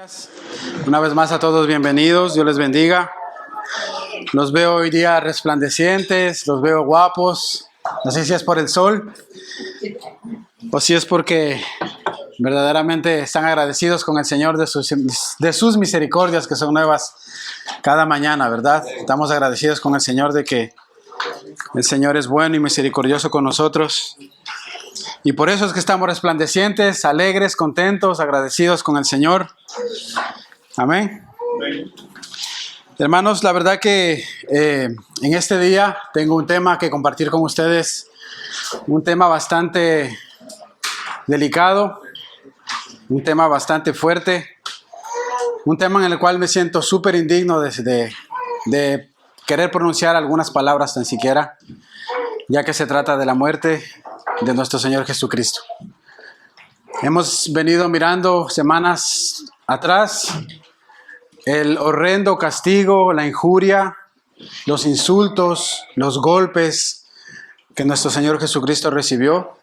días. Una vez más a todos bienvenidos, Dios les bendiga. Los veo hoy día resplandecientes, los veo guapos. No sé si es por el sol o si es porque verdaderamente están agradecidos con el Señor de sus misericordias que son nuevas cada mañana, ¿verdad? Estamos agradecidos con el Señor de que el Señor es bueno y misericordioso con nosotros. Y por eso es que estamos resplandecientes, alegres, contentos, agradecidos con el Señor. Amén. Hermanos, la verdad que en este día tengo un tema que compartir con ustedes. Un tema bastante delicado, un tema bastante fuerte, un tema en el cual me siento súper indigno de querer pronunciar algunas palabras tan siquiera, ya que se trata de la muerte de nuestro Señor Jesucristo. Hemos venido mirando semanas atrás el horrendo castigo, la injuria, los insultos, los golpes que nuestro Señor Jesucristo recibió.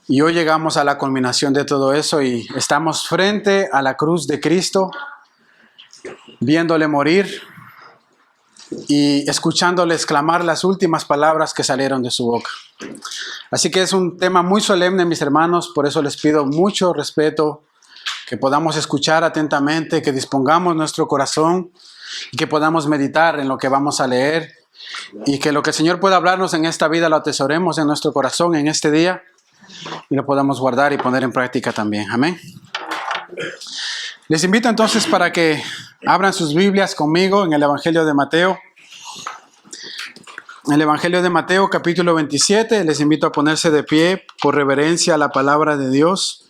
Y hoy llegamos a la culminación de todo eso y estamos frente a la cruz de Cristo, viéndole morir y escuchándole exclamar las últimas palabras que salieron de su boca. Así que es un tema muy solemne, mis hermanos, por eso les pido mucho respeto, que podamos escuchar atentamente, que dispongamos nuestro corazón y que podamos meditar en lo que vamos a leer y que lo que el Señor pueda hablarnos en esta vida lo atesoremos en nuestro corazón en este día y lo podamos guardar y poner en práctica también. Amén. Les invito entonces para que abran sus Biblias conmigo en el Evangelio de Mateo. El Evangelio de Mateo, capítulo 27. Les invito a ponerse de pie por reverencia a la palabra de Dios.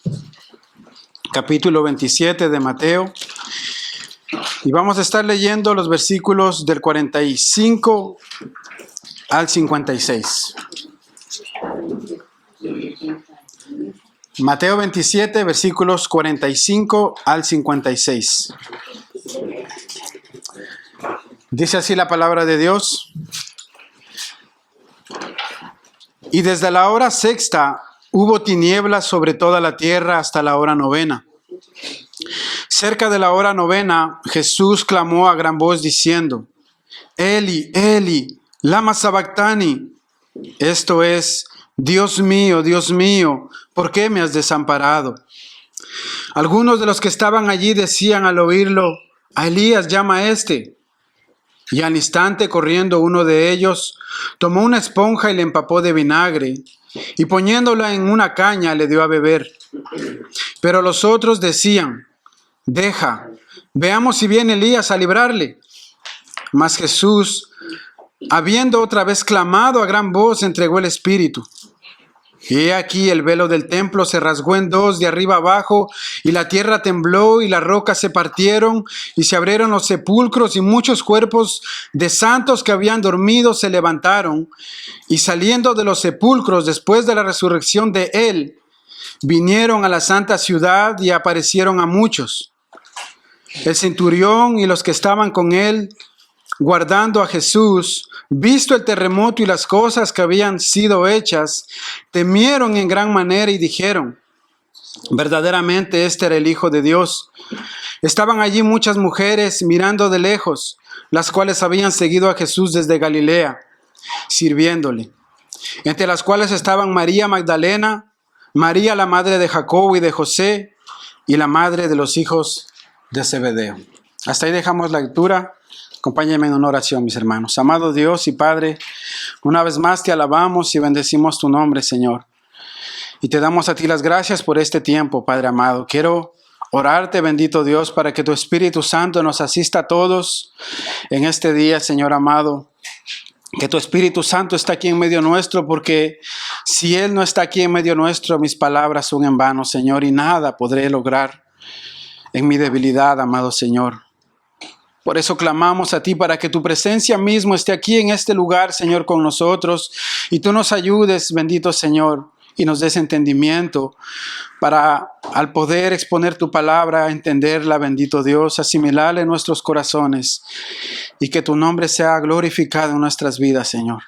Capítulo 27 de Mateo. Y vamos a estar leyendo los versículos del 45 al 56. Mateo 27, versículos 45 al 56. Dice así la palabra de Dios. Y desde la hora sexta hubo tinieblas sobre toda la tierra hasta la hora novena. Cerca de la hora novena, Jesús clamó a gran voz diciendo: Eli, Eli, lama sabactani. Esto es: Dios mío, ¿por qué me has desamparado? Algunos de los que estaban allí decían al oírlo: a Elías llama a este. Y al instante, corriendo uno de ellos, tomó una esponja y le empapó de vinagre, y poniéndola en una caña le dio a beber. Pero los otros decían: deja, veamos si viene Elías a librarle. Mas Jesús, habiendo otra vez clamado a gran voz, entregó el espíritu. Y he aquí el velo del templo se rasgó en dos de arriba abajo, y la tierra tembló, y las rocas se partieron, y se abrieron los sepulcros, y muchos cuerpos de santos que habían dormido se levantaron, y saliendo de los sepulcros después de la resurrección de él, vinieron a la santa ciudad y aparecieron a muchos. El centurión y los que estaban con él, guardando a Jesús, visto el terremoto y las cosas que habían sido hechas, temieron en gran manera y dijeron: verdaderamente este era el Hijo de Dios. Estaban allí muchas mujeres mirando de lejos, las cuales habían seguido a Jesús desde Galilea, sirviéndole, entre las cuales estaban María Magdalena, María la madre de Jacobo y de José, y la madre de los hijos de Zebedeo. Hasta ahí dejamos la lectura. Acompáñenme en una oración, mis hermanos. Amado Dios y Padre, una vez más te alabamos y bendecimos tu nombre, Señor. Y te damos a ti las gracias por este tiempo, Padre amado. Quiero orarte, bendito Dios, para que tu Espíritu Santo nos asista a todos en este día, Señor amado. Que tu Espíritu Santo está aquí en medio nuestro, porque si Él no está aquí en medio nuestro, mis palabras son en vano, Señor, y nada podré lograr en mi debilidad, amado Señor. Por eso clamamos a ti para que tu presencia mismo esté aquí en este lugar, Señor, con nosotros. Y tú nos ayudes, bendito Señor, y nos des entendimiento para, al poder exponer tu palabra, entenderla, bendito Dios, asimilarla en nuestros corazones. Y que tu nombre sea glorificado en nuestras vidas, Señor.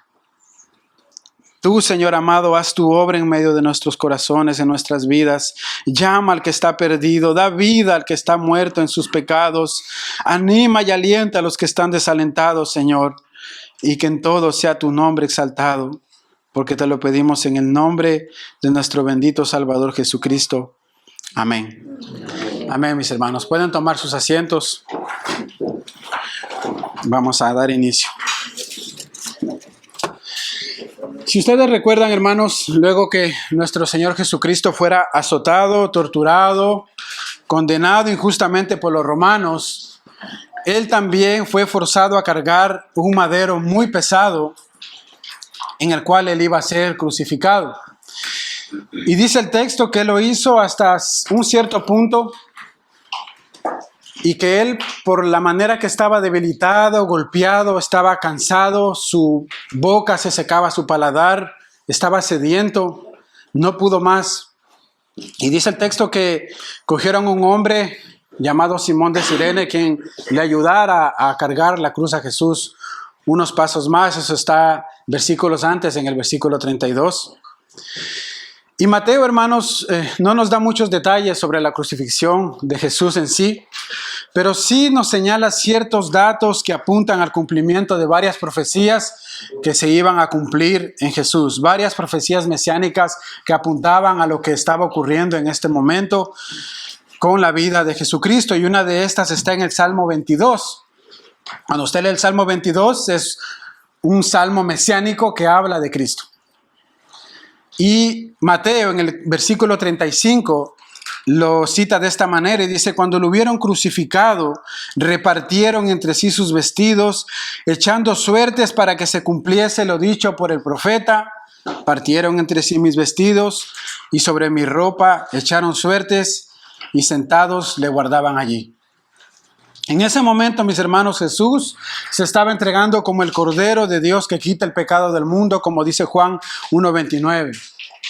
Tú, Señor amado, haz tu obra en medio de nuestros corazones, en nuestras vidas. Llama al que está perdido, da vida al que está muerto en sus pecados. Anima y alienta a los que están desalentados, Señor. Y que en todo sea tu nombre exaltado, porque te lo pedimos en el nombre de nuestro bendito Salvador Jesucristo. Amén. Amén, mis hermanos. Pueden tomar sus asientos. Vamos a dar inicio. Si ustedes recuerdan, hermanos, luego que nuestro Señor Jesucristo fuera azotado, torturado, condenado injustamente por los romanos, Él también fue forzado a cargar un madero muy pesado en el cual Él iba a ser crucificado. Y dice el texto que Él lo hizo hasta un cierto punto y que Él, por la manera que estaba debilitado, golpeado, estaba cansado, su boca se secaba, su paladar, estaba sediento, no pudo más. Y dice el texto que cogieron un hombre llamado Simón de Cirene, quien le ayudara a cargar la cruz a Jesús unos pasos más. Eso está versículos antes, en el versículo 32. Y Mateo, hermanos, no nos da muchos detalles sobre la crucifixión de Jesús en sí, pero sí nos señala ciertos datos que apuntan al cumplimiento de varias profecías que se iban a cumplir en Jesús, varias profecías mesiánicas que apuntaban a lo que estaba ocurriendo en este momento con la vida de Jesucristo, y una de estas está en el Salmo 22. Cuando usted lee el Salmo 22, es un salmo mesiánico que habla de Cristo. Y Mateo en el versículo 35 lo cita de esta manera y dice: cuando lo hubieron crucificado, repartieron entre sí sus vestidos, echando suertes para que se cumpliese lo dicho por el profeta. Partieron entre sí mis vestidos y sobre mi ropa echaron suertes, y sentados le guardaban allí. En ese momento, mis hermanos, Jesús se estaba entregando como el Cordero de Dios que quita el pecado del mundo, como dice Juan 1:29.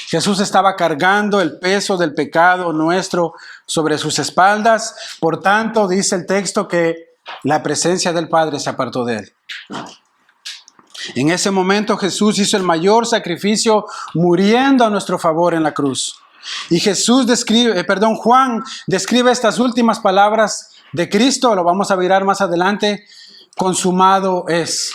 Jesús estaba cargando el peso del pecado nuestro sobre sus espaldas. Por tanto, dice el texto que la presencia del Padre se apartó de él. En ese momento Jesús hizo el mayor sacrificio muriendo a nuestro favor en la cruz. Y Juan describe estas últimas palabras de Cristo, lo vamos a mirar más adelante: consumado es.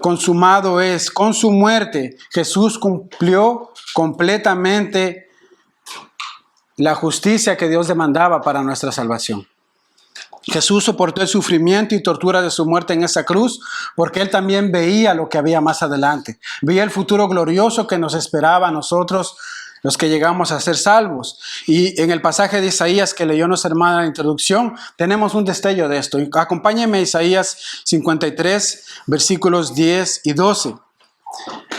Consumado es. Con su muerte, Jesús cumplió completamente la justicia que Dios demandaba para nuestra salvación. Jesús soportó el sufrimiento y tortura de su muerte en esa cruz porque Él también veía lo que había más adelante. Veía el futuro glorioso que nos esperaba a nosotros, los que llegamos a ser salvos. Y en el pasaje de Isaías que leyó nuestra hermana en la introducción, tenemos un destello de esto. Acompáñenme a Isaías 53, versículos 10 y 12.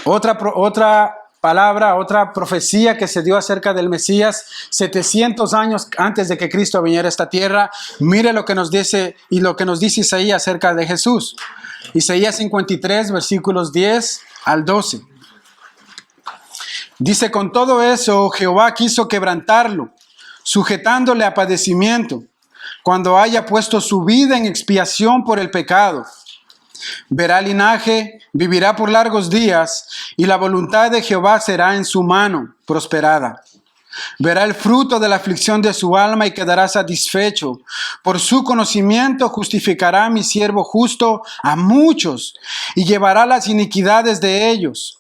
Otra palabra, otra profecía que se dio acerca del Mesías 700 años antes de que Cristo viniera a esta tierra. Mire lo que nos dice y lo que nos dice Isaías acerca de Jesús. Isaías 53, versículos 10 al 12. Dice: con todo eso Jehová quiso quebrantarlo, sujetándole a padecimiento, cuando haya puesto su vida en expiación por el pecado. Verá linaje, vivirá por largos días, y la voluntad de Jehová será en su mano prosperada. Verá el fruto de la aflicción de su alma y quedará satisfecho. Por su conocimiento justificará a mi siervo justo a muchos, y llevará las iniquidades de ellos.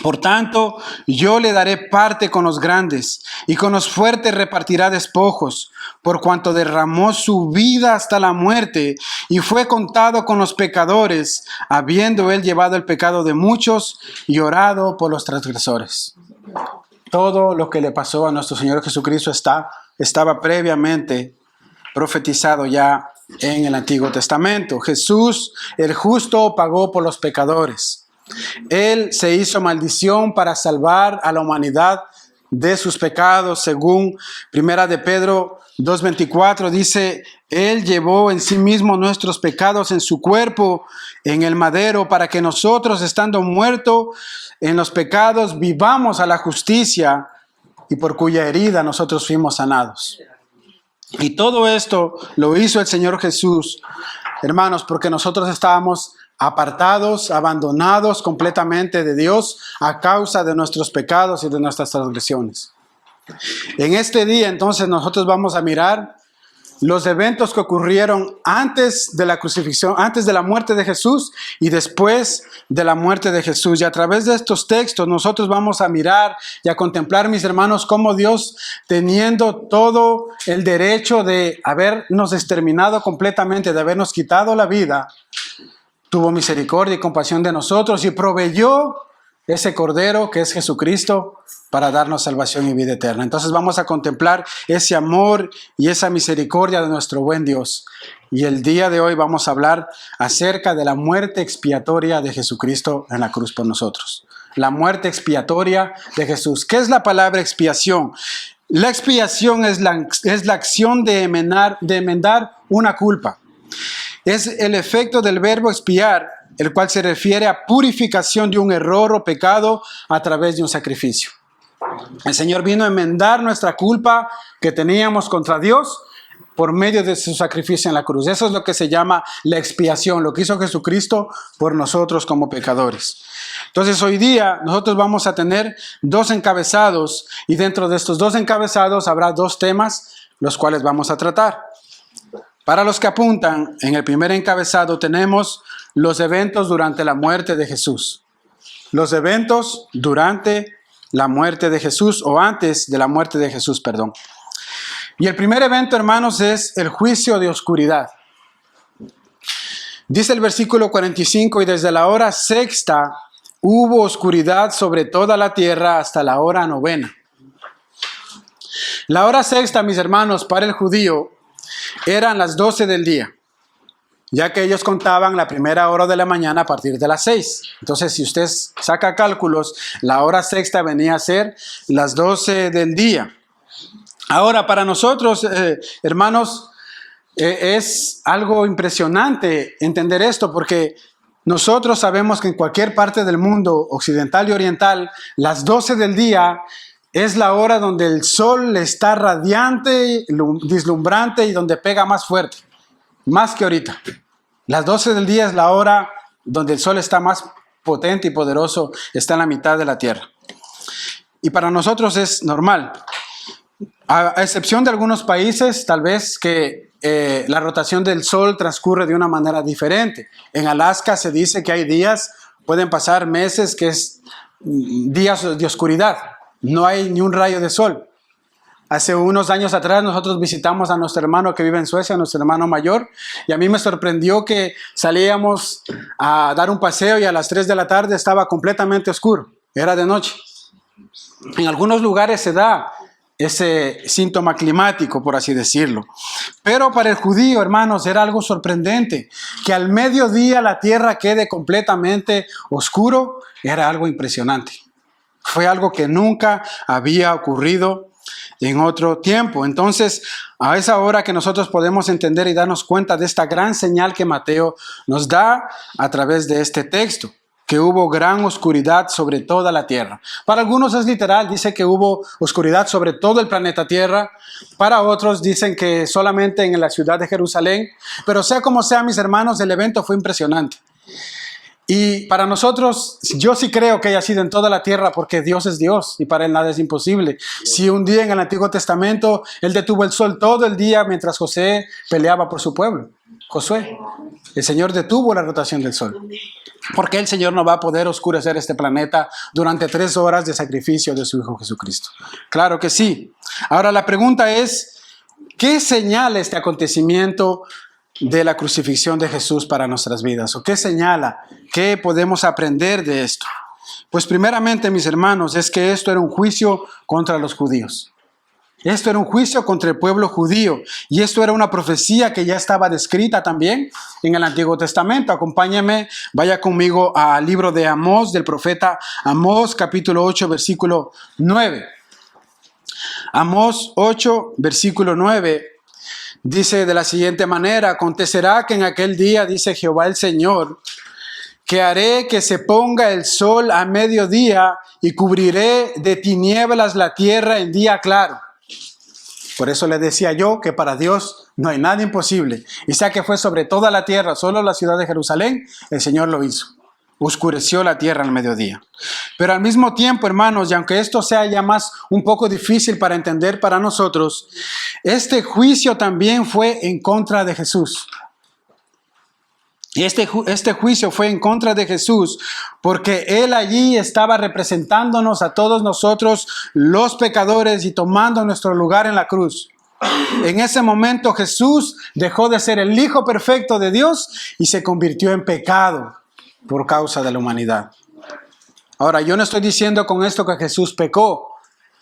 Por tanto, yo le daré parte con los grandes, y con los fuertes repartirá despojos, por cuanto derramó su vida hasta la muerte, y fue contado con los pecadores, habiendo él llevado el pecado de muchos y orado por los transgresores. Todo lo que le pasó a nuestro Señor Jesucristo estaba previamente profetizado ya en el Antiguo Testamento. Jesús, el justo, pagó por los pecadores. Él se hizo maldición para salvar a la humanidad de sus pecados, según 1 de Pedro 2:24 dice: Él llevó en sí mismo nuestros pecados en su cuerpo en el madero, para que nosotros, estando muertos en los pecados, vivamos a la justicia, y por cuya herida nosotros fuimos sanados. Y todo esto lo hizo el Señor Jesús, hermanos, porque nosotros estábamos apartados, abandonados completamente de Dios a causa de nuestros pecados y de nuestras transgresiones. En este día, entonces, nosotros vamos a mirar los eventos que ocurrieron antes de la crucifixión, antes de la muerte de Jesús y después de la muerte de Jesús. Y a través de estos textos nosotros vamos a mirar y a contemplar, mis hermanos, cómo Dios, teniendo todo el derecho de habernos exterminado completamente, de habernos quitado la vida, tuvo misericordia y compasión de nosotros y proveyó ese Cordero que es Jesucristo para darnos salvación y vida eterna. Entonces vamos a contemplar ese amor y esa misericordia de nuestro buen Dios. Y el día de hoy vamos a hablar acerca de la muerte expiatoria de Jesucristo en la cruz por nosotros. La muerte expiatoria de Jesús. ¿Qué es la palabra expiación? La expiación es la acción de enmendar una culpa. Es el efecto del verbo expiar, el cual se refiere a purificación de un error o pecado a través de un sacrificio. El Señor vino a enmendar nuestra culpa que teníamos contra Dios por medio de su sacrificio en la cruz. Eso es lo que se llama la expiación, lo que hizo Jesucristo por nosotros como pecadores. Entonces hoy día nosotros vamos a tener dos encabezados y dentro de estos dos encabezados habrá dos temas los cuales vamos a tratar. Para los que apuntan, en el primer encabezado tenemos los eventos durante la muerte de Jesús. Los eventos durante la muerte de Jesús o antes de la muerte de Jesús, perdón. Y el primer evento, hermanos, es el juicio de oscuridad. Dice el versículo 45, y desde la hora sexta hubo oscuridad sobre toda la tierra hasta la hora novena. La hora sexta, mis hermanos, para el judío, eran las 12 del día, ya que ellos contaban la primera hora de la mañana a partir de las 6. Entonces, si usted saca cálculos, la hora sexta venía a ser las 12 del día. Ahora, para nosotros, hermanos, es algo impresionante entender esto, porque nosotros sabemos que en cualquier parte del mundo occidental y oriental, las 12 del día es la hora donde el sol está radiante, deslumbrante y donde pega más fuerte, más que ahorita. Las 12 del día es la hora donde el sol está más potente y poderoso, está en la mitad de la tierra. Y para nosotros es normal, a excepción de algunos países, tal vez que la rotación del sol transcurre de una manera diferente. En Alaska se dice que hay días, pueden pasar meses que es días de oscuridad. No hay ni un rayo de sol. Hace unos años atrás nosotros visitamos a nuestro hermano que vive en Suecia, nuestro hermano mayor, y a mí me sorprendió que salíamos a dar un paseo y a las 3 de la tarde estaba completamente oscuro, era de noche. En algunos lugares se da ese síntoma climático, por así decirlo. Pero para el judío, hermanos, era algo sorprendente. Que al mediodía la tierra quede completamente oscuro, era algo impresionante. Fue algo que nunca había ocurrido en otro tiempo. Entonces, a esa hora que nosotros podemos entender y darnos cuenta de esta gran señal que Mateo nos da a través de este texto, que hubo gran oscuridad sobre toda la tierra. Para algunos es literal, dice que hubo oscuridad sobre todo el planeta Tierra. Para otros dicen que solamente en la ciudad de Jerusalén. Pero sea como sea, mis hermanos, el evento fue impresionante. Y para nosotros, yo sí creo que haya sido en toda la tierra, porque Dios es Dios y para Él nada es imposible. Si un día en el Antiguo Testamento Él detuvo el sol todo el día mientras José peleaba por su pueblo, Josué, el Señor detuvo la rotación del sol. Porque el Señor no va a poder oscurecer este planeta durante 3 horas de sacrificio de su Hijo Jesucristo. Claro que sí. Ahora la pregunta es, ¿qué señala este acontecimiento de la crucifixión de Jesús para nuestras vidas? ¿O qué señala? ¿Qué podemos aprender de esto? Pues primeramente, mis hermanos, es que esto era un juicio contra los judíos. Esto era un juicio contra el pueblo judío. Y esto era una profecía que ya estaba descrita también en el Antiguo Testamento. Acompáñame, vaya conmigo al libro de Amós, del profeta Amós, capítulo 8, versículo 9. Amós 8, versículo 9. Dice de la siguiente manera: acontecerá que en aquel día, dice Jehová el Señor, que haré que se ponga el sol a mediodía y cubriré de tinieblas la tierra en día claro. Por eso le decía yo que para Dios no hay nada imposible. Y sea que fue sobre toda la tierra, solo la ciudad de Jerusalén, el Señor lo hizo. Oscureció la tierra al mediodía. Pero al mismo tiempo, hermanos, y aunque esto sea ya más un poco difícil para entender para nosotros, este juicio también fue en contra de Jesús. Y este juicio fue en contra de Jesús porque Él allí estaba representándonos a todos nosotros, los pecadores, y tomando nuestro lugar en la cruz. En ese momento Jesús dejó de ser el Hijo perfecto de Dios y se convirtió en pecado por causa de la humanidad. Ahora, yo no estoy diciendo con esto que Jesús pecó.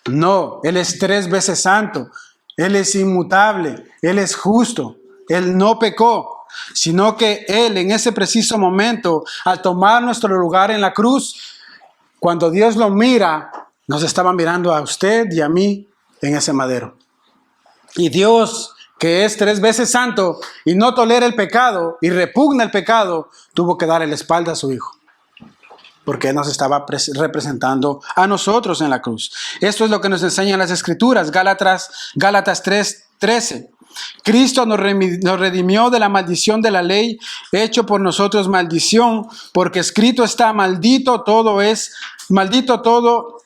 No, Él es 3 veces santo. Él es inmutable. Él es justo. Él no pecó, sino que Él en ese preciso momento, al tomar nuestro lugar en la cruz, cuando Dios lo mira, nos estaba mirando a usted y a mí en ese madero. Y Dios, que es 3 veces santo y no tolera el pecado y repugna el pecado, tuvo que darle la espalda a su Hijo, porque Él nos estaba representando a nosotros en la cruz. Esto es lo que nos enseñan las Escrituras. Gálatas 3:13. Cristo nos redimió de la maldición de la ley, hecho por nosotros maldición, porque escrito está: maldito todo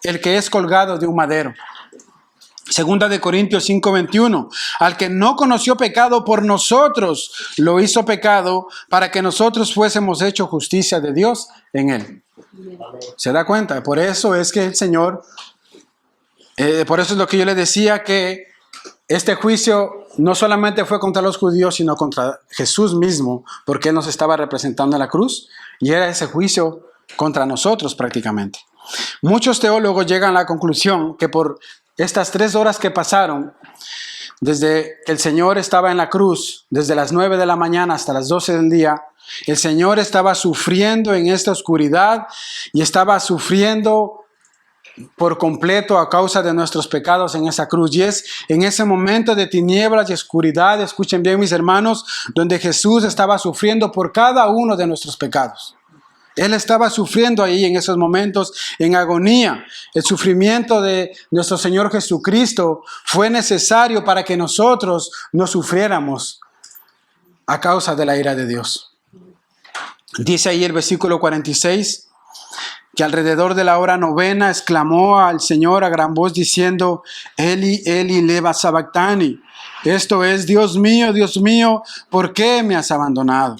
el que es colgado de un madero. Segunda de Corintios 5:21. Al que no conoció pecado, por nosotros lo hizo pecado, para que nosotros fuésemos hechos justicia de Dios en él. ¿Se da cuenta? Por eso es que el Señor, por eso es lo que yo le decía, que este juicio no solamente fue contra los judíos, sino contra Jesús mismo, porque Él nos estaba representando en la cruz, y era ese juicio contra nosotros prácticamente. Muchos teólogos llegan a la conclusión que por estas 3 horas que pasaron, desde que el Señor estaba en la cruz, desde las 9 de la mañana hasta las 12 del día, el Señor estaba sufriendo en esta oscuridad y estaba sufriendo por completo a causa de nuestros pecados en esa cruz. Y es en ese momento de tinieblas y oscuridad, escuchen bien mis hermanos, donde Jesús estaba sufriendo por cada uno de nuestros pecados. Él estaba sufriendo ahí en esos momentos en agonía. El sufrimiento de nuestro Señor Jesucristo fue necesario para que nosotros no sufriéramos a causa de la ira de Dios. Dice ahí el versículo 46, que alrededor de la hora 9 exclamó al Señor a gran voz diciendo: Eli, Eli, lema sabactani. Esto es: Dios mío, ¿por qué me has abandonado?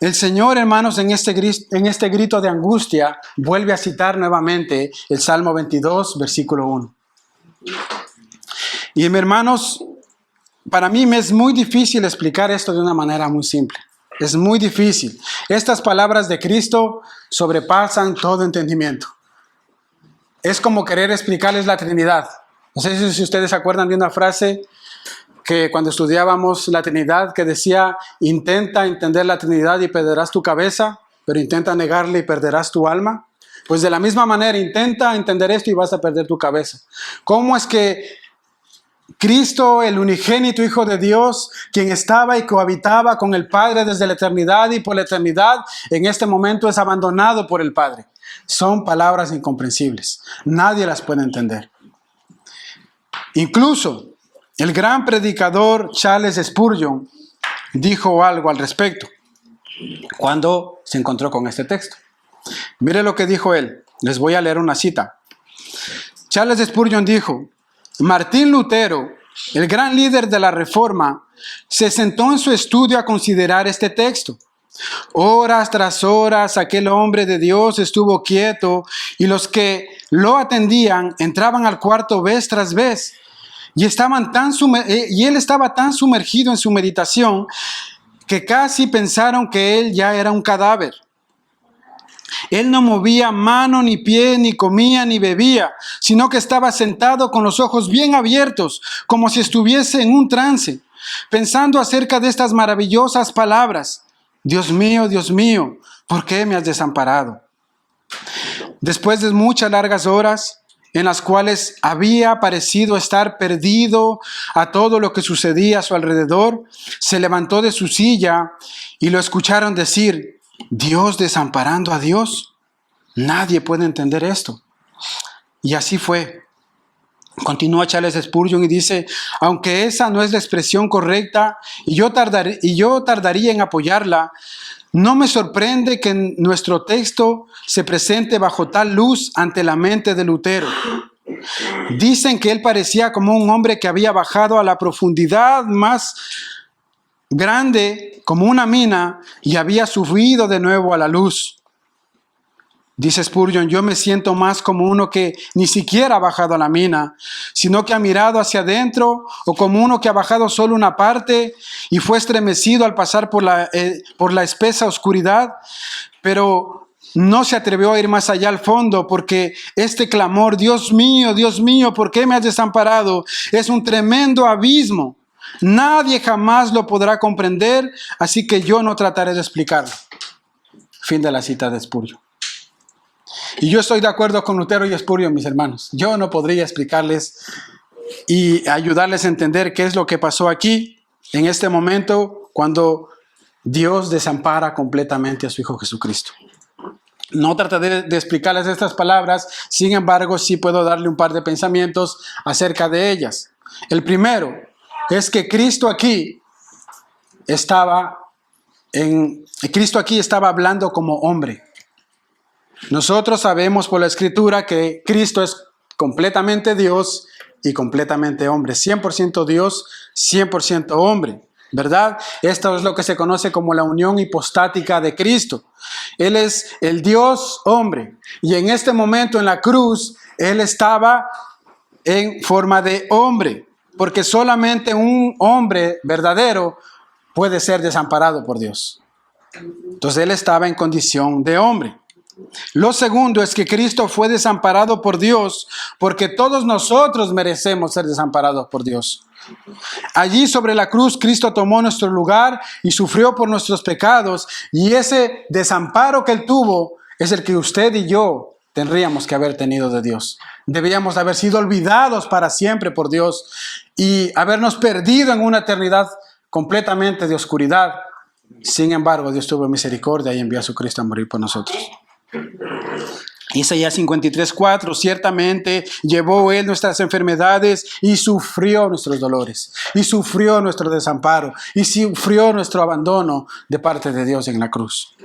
El Señor, hermanos, en este grito de angustia, vuelve a citar nuevamente el Salmo 22, versículo 1. Y, hermanos, para mí me es muy difícil explicar esto de una manera muy simple. Es muy difícil. Estas palabras de Cristo sobrepasan todo entendimiento. Es como querer explicarles la Trinidad. No sé si ustedes se acuerdan de una frase que cuando estudiábamos la Trinidad, que decía: intenta entender la Trinidad y perderás tu cabeza, pero intenta negarle y perderás tu alma. Pues de la misma manera, intenta entender esto y vas a perder tu cabeza. ¿Cómo es que Cristo, el unigénito Hijo de Dios, quien estaba y cohabitaba con el Padre desde la eternidad y por la eternidad, en este momento es abandonado por el Padre? Son palabras incomprensibles. Nadie las puede entender. Incluso el gran predicador Charles Spurgeon dijo algo al respecto cuando se encontró con este texto. Mire lo que dijo él. Les voy a leer una cita. Charles Spurgeon dijo: Martín Lutero, el gran líder de la Reforma, se sentó en su estudio a considerar este texto. Horas tras horas aquel hombre de Dios estuvo quieto, y los que lo atendían entraban al cuarto vez tras vez, y él estaba tan sumergido en su meditación que casi pensaron que él ya era un cadáver. Él no movía mano ni pie, ni comía ni bebía, sino que estaba sentado con los ojos bien abiertos, como si estuviese en un trance, pensando acerca de estas maravillosas palabras: Dios mío, ¿por qué me has desamparado? Después de muchas largas horas, en las cuales había parecido estar perdido a todo lo que sucedía a su alrededor, se levantó de su silla y lo escucharon decir: ¿Dios desamparando a Dios? Nadie puede entender esto. Y así fue. Continúa Charles Spurgeon y dice: aunque esa no es la expresión correcta y yo tardaría en apoyarla, no me sorprende que nuestro texto se presente bajo tal luz ante la mente de Lutero. Dicen que él parecía como un hombre que había bajado a la profundidad más grande, como una mina, y había subido de nuevo a la luz. Dice Spurgeon: yo me siento más como uno que ni siquiera ha bajado a la mina, sino que ha mirado hacia adentro, o como uno que ha bajado solo una parte y fue estremecido al pasar por la espesa oscuridad, pero no se atrevió a ir más allá al fondo, porque este clamor, Dios mío, ¿por qué me has desamparado?, es un tremendo abismo. Nadie jamás lo podrá comprender, así que yo no trataré de explicarlo. Fin de la cita de Spurgeon. Y yo estoy de acuerdo con Lutero y Spurgeon, mis hermanos. Yo no podría explicarles y ayudarles a entender qué es lo que pasó aquí, en este momento, cuando Dios desampara completamente a su Hijo Jesucristo. No trataré de explicarles estas palabras, sin embargo, sí puedo darle un par de pensamientos acerca de ellas. El primero es que Cristo aquí estaba hablando como hombre. Nosotros sabemos por la Escritura que Cristo es completamente Dios y completamente hombre. 100% Dios, 100% hombre, ¿verdad? Esto es lo que se conoce como la unión hipostática de Cristo. Él es el Dios hombre. Y en este momento en la cruz, Él estaba en forma de hombre. Porque solamente un hombre verdadero puede ser desamparado por Dios. Entonces Él estaba en condición de hombre. Lo segundo es que Cristo fue desamparado por Dios porque todos nosotros merecemos ser desamparados por Dios. Allí sobre la cruz Cristo tomó nuestro lugar y sufrió por nuestros pecados, y ese desamparo que Él tuvo es el que usted y yo tendríamos que haber tenido de Dios. Debíamos haber sido olvidados para siempre por Dios y habernos perdido en una eternidad completamente de oscuridad. Sin embargo, Dios tuvo misericordia y envió a su Cristo a morir por nosotros. Isaías 53:4: ciertamente llevó Él nuestras enfermedades y sufrió nuestros dolores, y sufrió nuestro desamparo, y sufrió nuestro abandono de parte de Dios en la cruz.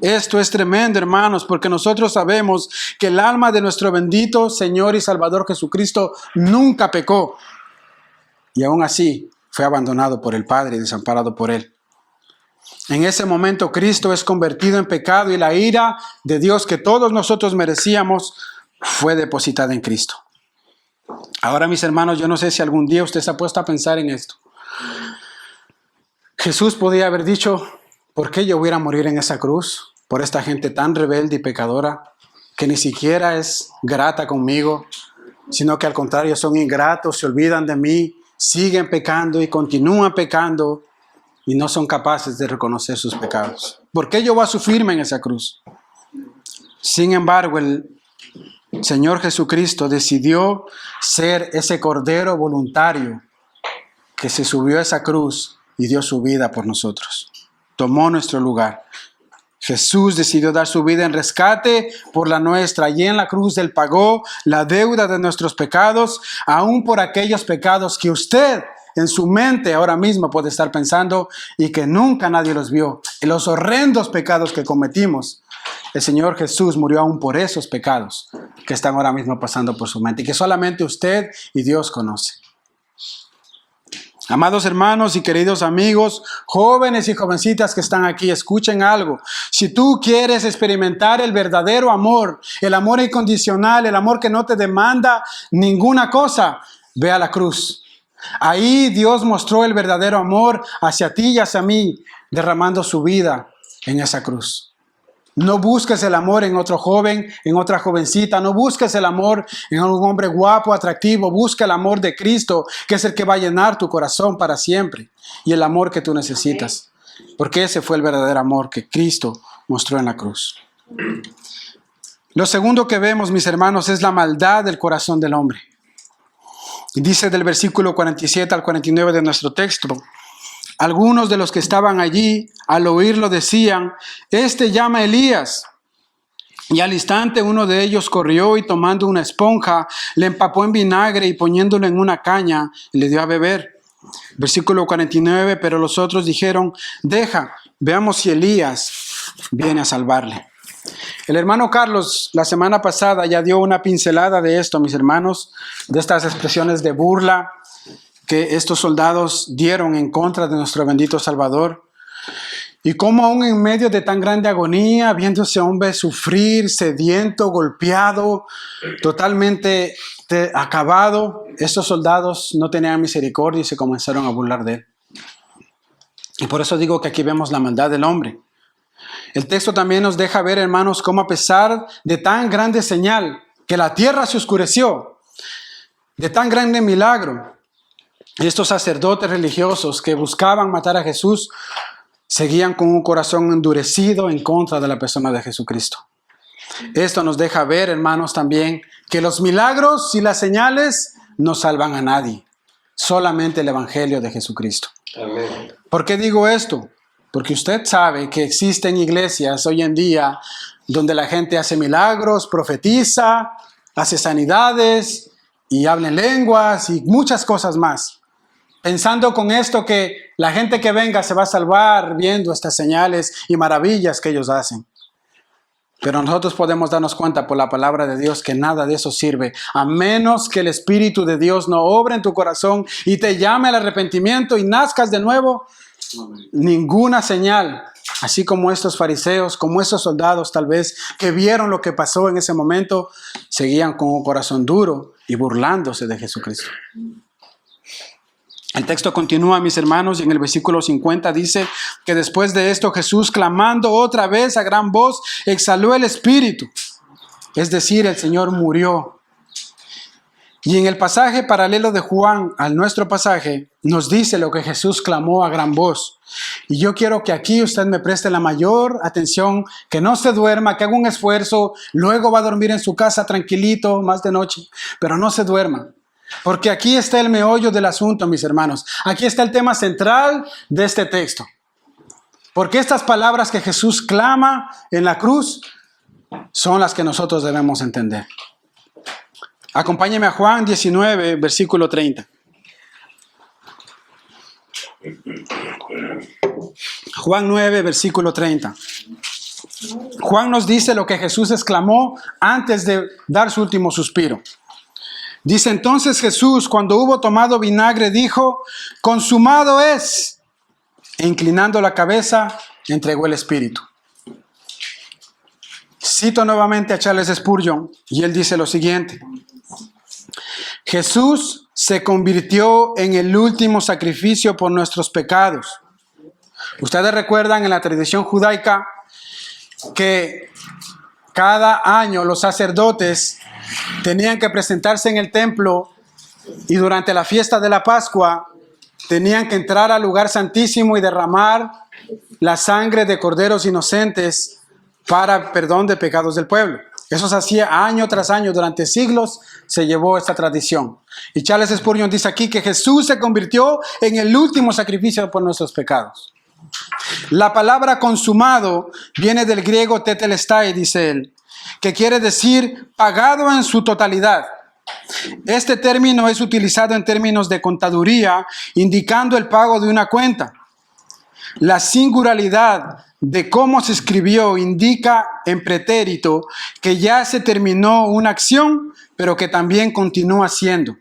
Esto es tremendo, hermanos, porque nosotros sabemos que el alma de nuestro bendito Señor y Salvador Jesucristo nunca pecó, y aún así fue abandonado por el Padre y desamparado por Él. En ese momento Cristo es convertido en pecado y la ira de Dios que todos nosotros merecíamos fue depositada en Cristo. Ahora, mis hermanos, yo no sé si algún día usted se ha puesto a pensar en esto. Jesús podía haber dicho: ¿por qué yo voy a morir en esa cruz? Por esta gente tan rebelde y pecadora que ni siquiera es grata conmigo, sino que al contrario son ingratos, se olvidan de mí, siguen pecando y continúan pecando. Y no son capaces de reconocer sus pecados. ¿Por qué yo voy a sufrirme en esa cruz? Sin embargo, el Señor Jesucristo decidió ser ese cordero voluntario que se subió a esa cruz y dio su vida por nosotros. Tomó nuestro lugar. Jesús decidió dar su vida en rescate por la nuestra, y en la cruz Él pagó la deuda de nuestros pecados, aún por aquellos pecados que usted en su mente ahora mismo puede estar pensando y que nunca nadie los vio. Y los horrendos pecados que cometimos, el Señor Jesús murió aún por esos pecados que están ahora mismo pasando por su mente y que solamente usted y Dios conoce. Amados hermanos y queridos amigos, jóvenes y jovencitas que están aquí, escuchen algo. Si tú quieres experimentar el verdadero amor, el amor incondicional, el amor que no te demanda ninguna cosa, ve a la cruz. Ahí Dios mostró el verdadero amor hacia ti y hacia mí, derramando su vida en esa cruz. No busques el amor en otro joven, en otra jovencita. No busques el amor en un hombre guapo, atractivo. Busca el amor de Cristo, que es el que va a llenar tu corazón para siempre. Y el amor que tú necesitas. Porque ese fue el verdadero amor que Cristo mostró en la cruz. Lo segundo que vemos, mis hermanos, es la maldad del corazón del hombre. Dice del versículo 47 al 49 de nuestro texto: algunos de los que estaban allí al oírlo decían: este llama a Elías. Y al instante uno de ellos corrió y tomando una esponja, le empapó en vinagre y poniéndolo en una caña, le dio a beber. Versículo 49, pero los otros dijeron, deja, veamos si Elías viene a salvarle. El hermano Carlos la semana pasada ya dio una pincelada de esto, mis hermanos, de estas expresiones de burla que estos soldados dieron en contra de nuestro bendito Salvador. Y cómo aún en medio de tan grande agonía, viendo ese hombre sufrir, sediento, golpeado, totalmente acabado, estos soldados no tenían misericordia y se comenzaron a burlar de él. Y por eso digo que aquí vemos la maldad del hombre. El texto también nos deja ver, hermanos, cómo a pesar de tan grande señal, que la tierra se oscureció, de tan grande milagro, estos sacerdotes religiosos que buscaban matar a Jesús, seguían con un corazón endurecido en contra de la persona de Jesucristo. Esto nos deja ver, hermanos, también que los milagros y las señales no salvan a nadie. Solamente el Evangelio de Jesucristo. Amén. ¿Por qué digo esto? Porque usted sabe que existen iglesias hoy en día donde la gente hace milagros, profetiza, hace sanidades y habla en lenguas y muchas cosas más. Pensando con esto que la gente que venga se va a salvar viendo estas señales y maravillas que ellos hacen. Pero nosotros podemos darnos cuenta por la palabra de Dios que nada de eso sirve, a menos que el Espíritu de Dios no obre en tu corazón y te llame al arrepentimiento y nazcas de nuevo. Ninguna señal, así como estos fariseos, como estos soldados tal vez que vieron lo que pasó en ese momento, seguían con un corazón duro y burlándose de Jesucristo. El texto continúa, mis hermanos, y en el versículo 50 dice que después de esto Jesús, clamando otra vez a gran voz, exhaló el espíritu. Es decir, el Señor murió. Y en el pasaje paralelo de Juan al nuestro pasaje, nos dice lo que Jesús clamó a gran voz. Y yo quiero que aquí usted me preste la mayor atención, que no se duerma, que haga un esfuerzo, luego va a dormir en su casa tranquilito, más de noche, pero no se duerma. Porque aquí está el meollo del asunto, mis hermanos. Aquí está el tema central de este texto. Porque estas palabras que Jesús clama en la cruz son las que nosotros debemos entender. Acompáñeme a Juan 19, versículo 30. Juan 9, versículo 30. Juan nos dice lo que Jesús exclamó antes de dar su último suspiro. Dice entonces Jesús, cuando hubo tomado vinagre, dijo, consumado es. E inclinando la cabeza, entregó el espíritu. Cito nuevamente a Charles Spurgeon y él dice lo siguiente. Jesús se convirtió en el último sacrificio por nuestros pecados. Ustedes recuerdan en la tradición judaica que cada año los sacerdotes tenían que presentarse en el templo y durante la fiesta de la Pascua tenían que entrar al lugar santísimo y derramar la sangre de corderos inocentes para perdón de pecados del pueblo. Eso se hacía año tras año, durante siglos se llevó esta tradición. Y Charles Spurgeon dice aquí que Jesús se convirtió en el último sacrificio por nuestros pecados. La palabra consumado viene del griego tetelestai, dice él, que quiere decir pagado en su totalidad. Este término es utilizado en términos de contaduría, indicando el pago de una cuenta. La singularidad de cómo se escribió indica en pretérito que ya se terminó una acción, pero que también continúa siendo.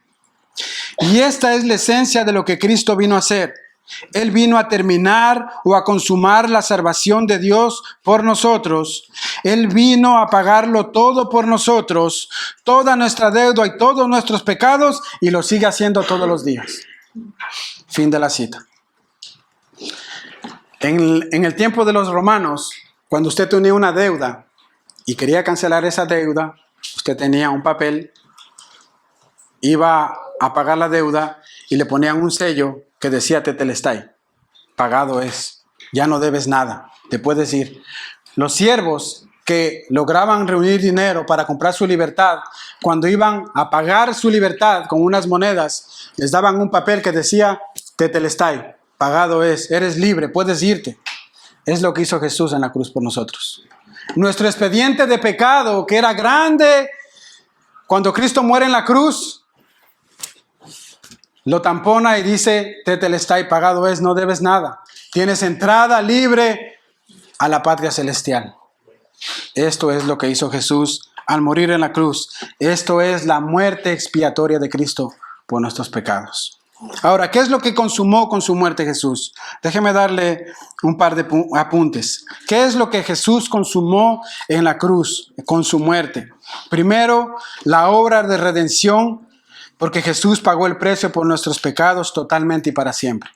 Y esta es la esencia de lo que Cristo vino a hacer. Él vino a terminar o a consumar la salvación de Dios por nosotros. Él vino a pagarlo todo por nosotros, toda nuestra deuda y todos nuestros pecados, y lo sigue haciendo todos los días. Fin de la cita. En el tiempo de los romanos, cuando usted tenía una deuda y quería cancelar esa deuda, usted tenía un papel, iba a pagar la deuda y le ponían un sello que decía tetelestai, pagado es, ya no debes nada, te puedes ir. Los siervos que lograban reunir dinero para comprar su libertad, cuando iban a pagar su libertad con unas monedas, les daban un papel que decía tetelestai, pagado es, eres libre, puedes irte. es lo que hizo Jesús en la cruz por nosotros. Nuestro expediente de pecado, que era grande, cuando Cristo muere en la cruz, lo tampona y dice, tetelestai, pagado es, no debes nada. Tienes entrada libre a la patria celestial. Esto es lo que hizo Jesús al morir en la cruz. Esto es la muerte expiatoria de Cristo por nuestros pecados. Ahora, ¿qué es lo que consumó con su muerte Jesús? Déjeme darle un par de apuntes. ¿Qué es lo que Jesús consumó en la cruz con su muerte? Primero, la obra de redención, porque Jesús pagó el precio por nuestros pecados totalmente y para siempre.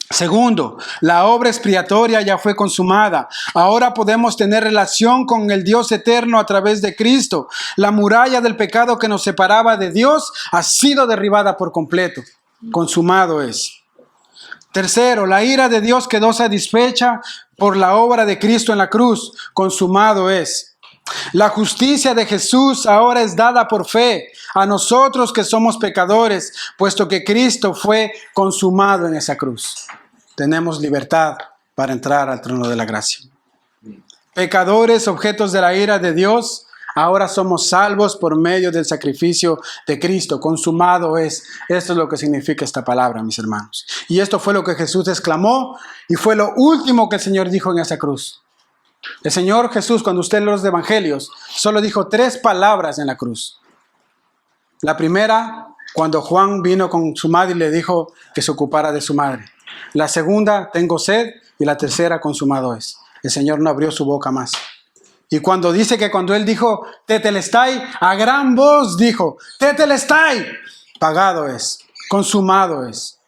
Segundo, la obra expiatoria ya fue consumada. Ahora podemos tener relación con el Dios eterno a través de Cristo. La muralla del pecado que nos separaba de Dios ha sido derribada por completo. Consumado es. Tercero, la ira de Dios quedó satisfecha por la obra de Cristo en la cruz. Consumado es. La justicia de Jesús ahora es dada por fe a nosotros que somos pecadores, puesto que Cristo fue consumado en esa cruz. Tenemos libertad para entrar al trono de la gracia. Pecadores, objetos de la ira de Dios, ahora somos salvos por medio del sacrificio de Cristo. Consumado es. Esto es lo que significa esta palabra, mis hermanos. Y esto fue lo que Jesús exclamó y fue lo último que el Señor dijo en esa cruz. El Señor Jesús, cuando usted lee los evangelios, solo dijo 3 palabras en la cruz. La primera, cuando Juan vino con su madre y le dijo que se ocupara de su madre. La segunda, tengo sed. Y la tercera, consumado es. El Señor no abrió su boca más. Y cuando dice que cuando Él dijo, tetelestai, a gran voz dijo, tetelestai, pagado es, consumado es.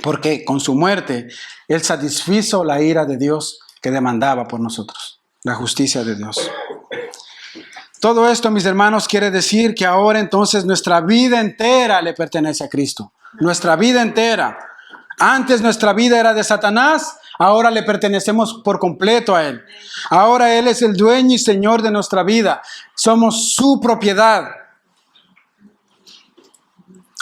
Porque con su muerte, Él satisfizo la ira de Dios que demandaba por nosotros, la justicia de Dios. Todo esto, mis hermanos, quiere decir que ahora entonces nuestra vida entera le pertenece a Cristo. Nuestra vida entera. Antes nuestra vida era de Satanás, ahora le pertenecemos por completo a Él. Ahora Él es el dueño y Señor de nuestra vida. Somos su propiedad.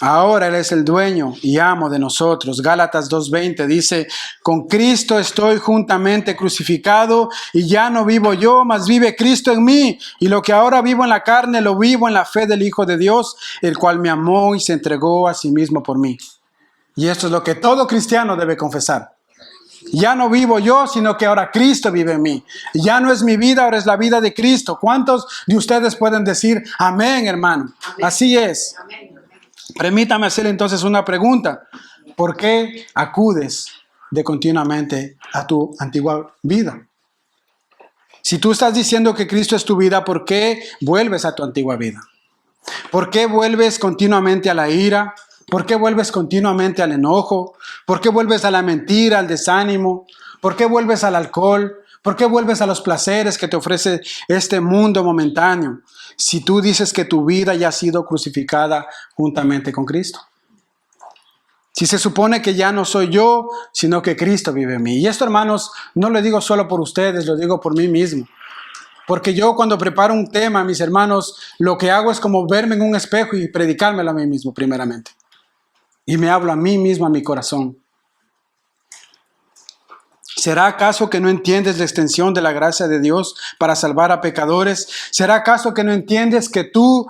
Ahora Él es el dueño y amo de nosotros. Gálatas 2:20 dice, con Cristo estoy juntamente crucificado y ya no vivo yo, mas vive Cristo en mí. Y lo que ahora vivo en la carne, lo vivo en la fe del Hijo de Dios, el cual me amó y se entregó a sí mismo por mí. Y esto es lo que todo cristiano debe confesar. Ya no vivo yo, sino que ahora Cristo vive en mí. Ya no es mi vida, ahora es la vida de Cristo. ¿Cuántos de ustedes pueden decir amén, hermano? Amén. Así es. Amén. Permítame hacerle entonces una pregunta. ¿Por qué acudes de continuamente a tu antigua vida? Si tú estás diciendo que Cristo es tu vida, ¿por qué vuelves a tu antigua vida? ¿Por qué vuelves continuamente a la ira? ¿Por qué vuelves continuamente al enojo? ¿Por qué vuelves a la mentira, al desánimo? ¿Por qué vuelves al alcohol? ¿Por qué vuelves a los placeres que te ofrece este mundo momentáneo? Si tú dices que tu vida ya ha sido crucificada juntamente con Cristo. Si se supone que ya no soy yo, sino que Cristo vive en mí. Y esto, hermanos, no lo digo solo por ustedes, lo digo por mí mismo. Porque yo cuando preparo un tema, mis hermanos, lo que hago es como verme en un espejo y predicármelo a mí mismo primeramente. Y me hablo a mí mismo, a mi corazón. ¿Será acaso que no entiendes la extensión de la gracia de Dios para salvar a pecadores? ¿Será acaso que no entiendes que tú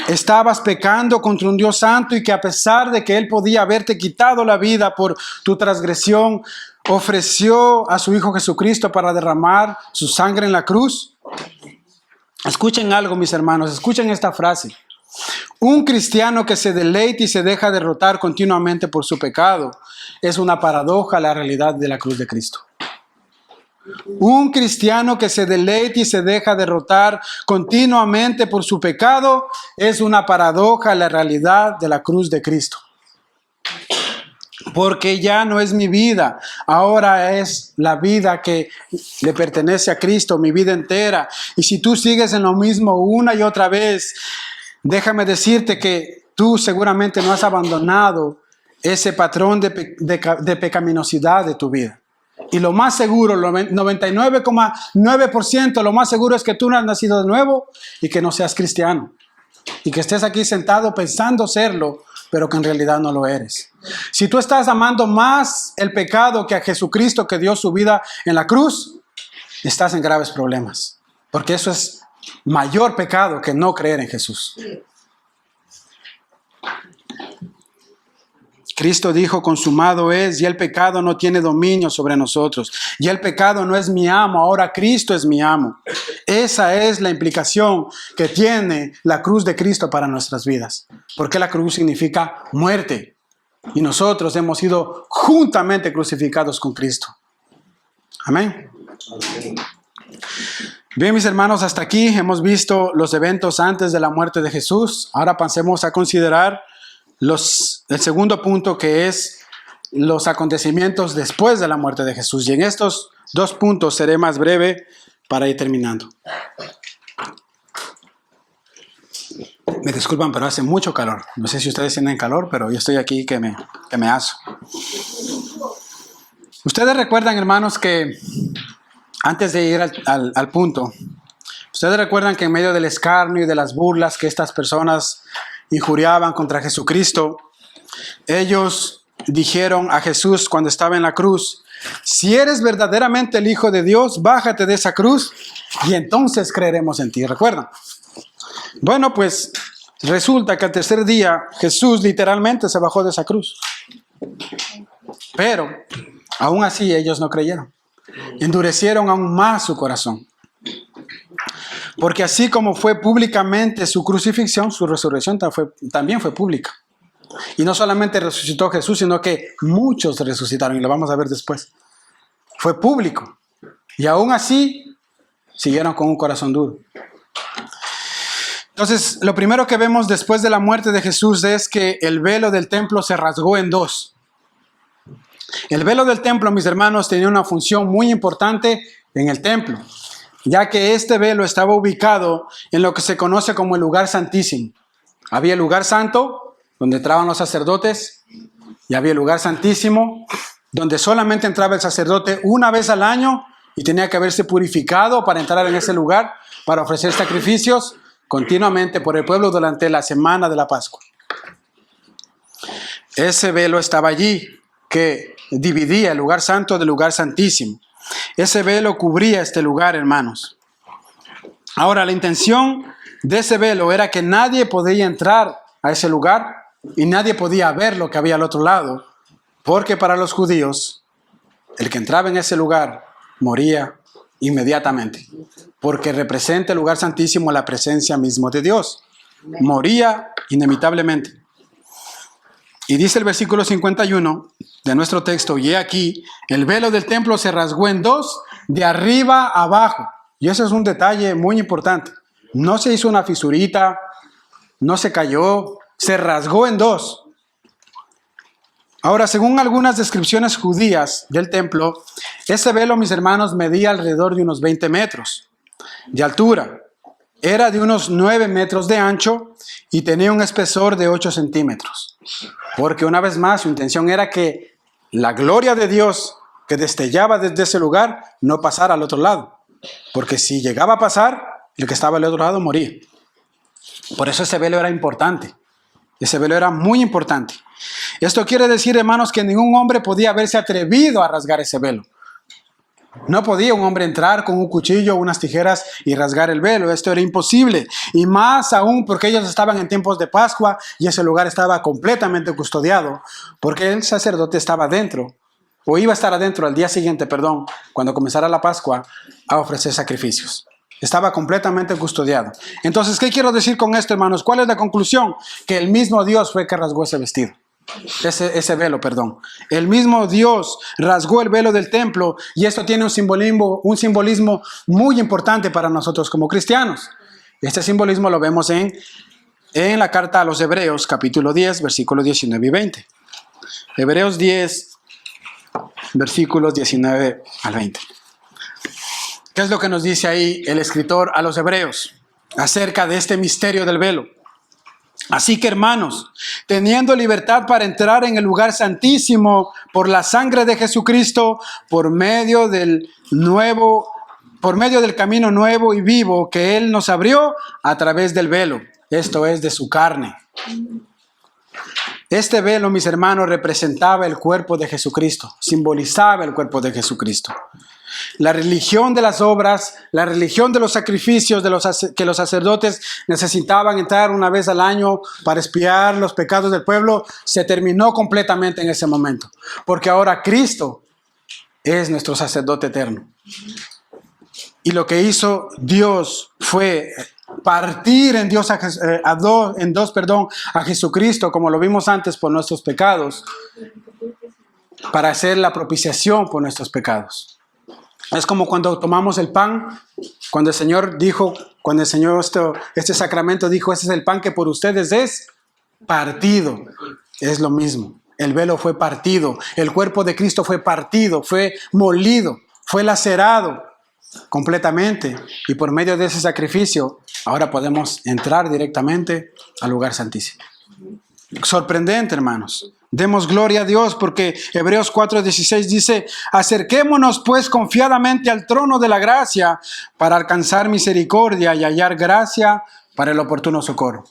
estabas pecando contra un Dios santo y que a pesar de que Él podía haberte quitado la vida por tu transgresión, ofreció a su Hijo Jesucristo para derramar su sangre en la cruz? Escuchen algo, mis hermanos, escuchen esta frase. Un cristiano que se deleita y se deja derrotar continuamente por su pecado es una paradoja a la realidad de la cruz de Cristo. Un cristiano que se deleita y se deja derrotar continuamente por su pecado es una paradoja a la realidad de la cruz de Cristo. Porque ya no es mi vida, ahora es la vida que le pertenece a Cristo, mi vida entera. Y si tú sigues en lo mismo una y otra vez, déjame decirte que tú seguramente no has abandonado ese patrón de pecaminosidad de tu vida. Y lo más seguro, 99,9%, lo más seguro es que tú no has nacido de nuevo y que no seas cristiano. Y que estés aquí sentado pensando serlo, pero que en realidad no lo eres. Si tú estás amando más el pecado que a Jesucristo que dio su vida en la cruz, estás en graves problemas, porque eso es mayor pecado que no creer en Jesús. Cristo dijo, consumado es, y el pecado no tiene dominio sobre nosotros. Y el pecado no es mi amo, ahora Cristo es mi amo. Esa es la implicación que tiene la cruz de Cristo para nuestras vidas. Porque la cruz significa muerte. Y nosotros hemos sido juntamente crucificados con Cristo. Amén. Bien, mis hermanos, hasta aquí hemos visto los eventos antes de la muerte de Jesús. Ahora pasemos a considerar el segundo punto, que es los acontecimientos después de la muerte de Jesús. Y en estos dos puntos seré más breve para ir terminando. Me disculpan, pero hace mucho calor. No sé si ustedes tienen calor, pero yo estoy aquí que me aso. Ustedes recuerdan, hermanos, que antes de ir al punto, ustedes recuerdan que en medio del escarnio y de las burlas que estas personas injuriaban contra Jesucristo, ellos dijeron a Jesús cuando estaba en la cruz, si eres verdaderamente el Hijo de Dios, bájate de esa cruz y entonces creeremos en ti. ¿Recuerdan? Bueno, pues resulta que al tercer día Jesús literalmente se bajó de esa cruz. Pero aún así ellos no creyeron. Endurecieron aún más su corazón. Porque así como fue públicamente su crucifixión, su resurrección también fue pública. Y no solamente resucitó Jesús, sino que muchos resucitaron, y lo vamos a ver después. Fue público. Y aún así, siguieron con un corazón duro. Entonces, lo primero que vemos después de la muerte de Jesús es que el velo del templo se rasgó en dos. El velo del templo, mis hermanos, tenía una función muy importante en el templo, ya que este velo estaba ubicado en lo que se conoce como el lugar santísimo. Había el lugar santo, donde entraban los sacerdotes, y había el lugar santísimo, donde solamente entraba el sacerdote una vez al año y tenía que haberse purificado para entrar en ese lugar, para ofrecer sacrificios continuamente por el pueblo durante la semana de la Pascua. Ese velo estaba allí, que dividía el lugar santo del lugar santísimo. Ese velo cubría este lugar, hermanos. Ahora, la intención de ese velo era que nadie podía entrar a ese lugar y nadie podía ver lo que había al otro lado, porque para los judíos, el que entraba en ese lugar moría inmediatamente, porque representa el lugar santísimo la presencia misma de Dios. Moría inevitablemente. Y dice el versículo 51 de nuestro texto, y he aquí, el velo del templo se rasgó en dos, de arriba a abajo. Y ese es un detalle muy importante. No se hizo una fisurita, no se cayó, se rasgó en dos. Ahora, según algunas descripciones judías del templo, ese velo, mis hermanos, medía alrededor de unos 20 metros de altura. Era de unos 9 metros de ancho y tenía un espesor de 8 centímetros. Porque una vez más, su intención era que la gloria de Dios que destellaba desde ese lugar no pasara al otro lado. Porque si llegaba a pasar, el que estaba al otro lado moría. Por eso ese velo era importante. Ese velo era muy importante. Esto quiere decir, hermanos, que ningún hombre podía haberse atrevido a rasgar ese velo. No podía un hombre entrar con un cuchillo o unas tijeras y rasgar el velo. Esto era imposible. Y más aún porque ellos estaban en tiempos de Pascua y ese lugar estaba completamente custodiado. Porque el sacerdote estaba adentro, o iba a estar adentro al día siguiente, cuando comenzara la Pascua, a ofrecer sacrificios. Estaba completamente custodiado. Entonces, ¿qué quiero decir con esto, hermanos? ¿Cuál es la conclusión? Que el mismo Dios fue que rasgó ese vestido. Ese velo. El mismo Dios rasgó el velo del templo y esto tiene un simbolismo muy importante para nosotros como cristianos. Este simbolismo lo vemos en la carta a los Hebreos, capítulo 10, versículos 19 y 20. Hebreos 10, versículos 19 al 20. ¿Qué es lo que nos dice ahí el escritor a los Hebreos acerca de este misterio del velo? Así que, hermanos, teniendo libertad para entrar en el lugar santísimo por la sangre de Jesucristo, por medio del camino nuevo y vivo que Él nos abrió a través del velo, esto es, de su carne. Este velo, mis hermanos, representaba el cuerpo de Jesucristo, simbolizaba el cuerpo de Jesucristo. La religión de las obras, la religión de los sacrificios que los sacerdotes necesitaban entrar una vez al año para expiar los pecados del pueblo, se terminó completamente en ese momento. Porque ahora Cristo es nuestro sacerdote eterno. Y lo que hizo Dios fue partir en dos, a Jesucristo, como lo vimos antes, por nuestros pecados, para hacer la propiciación por nuestros pecados. Es como cuando tomamos el pan, cuando el Señor dijo, cuando el Señor este sacramento dijo, este es el pan que por ustedes es partido. Es lo mismo. El velo fue partido, el cuerpo de Cristo fue partido, fue molido, fue lacerado completamente. Y por medio de ese sacrificio, ahora podemos entrar directamente al lugar santísimo. Sorprendente, hermanos. Demos gloria a Dios porque Hebreos 4:16 dice, acerquémonos pues confiadamente al trono de la gracia para alcanzar misericordia y hallar gracia para el oportuno socorro.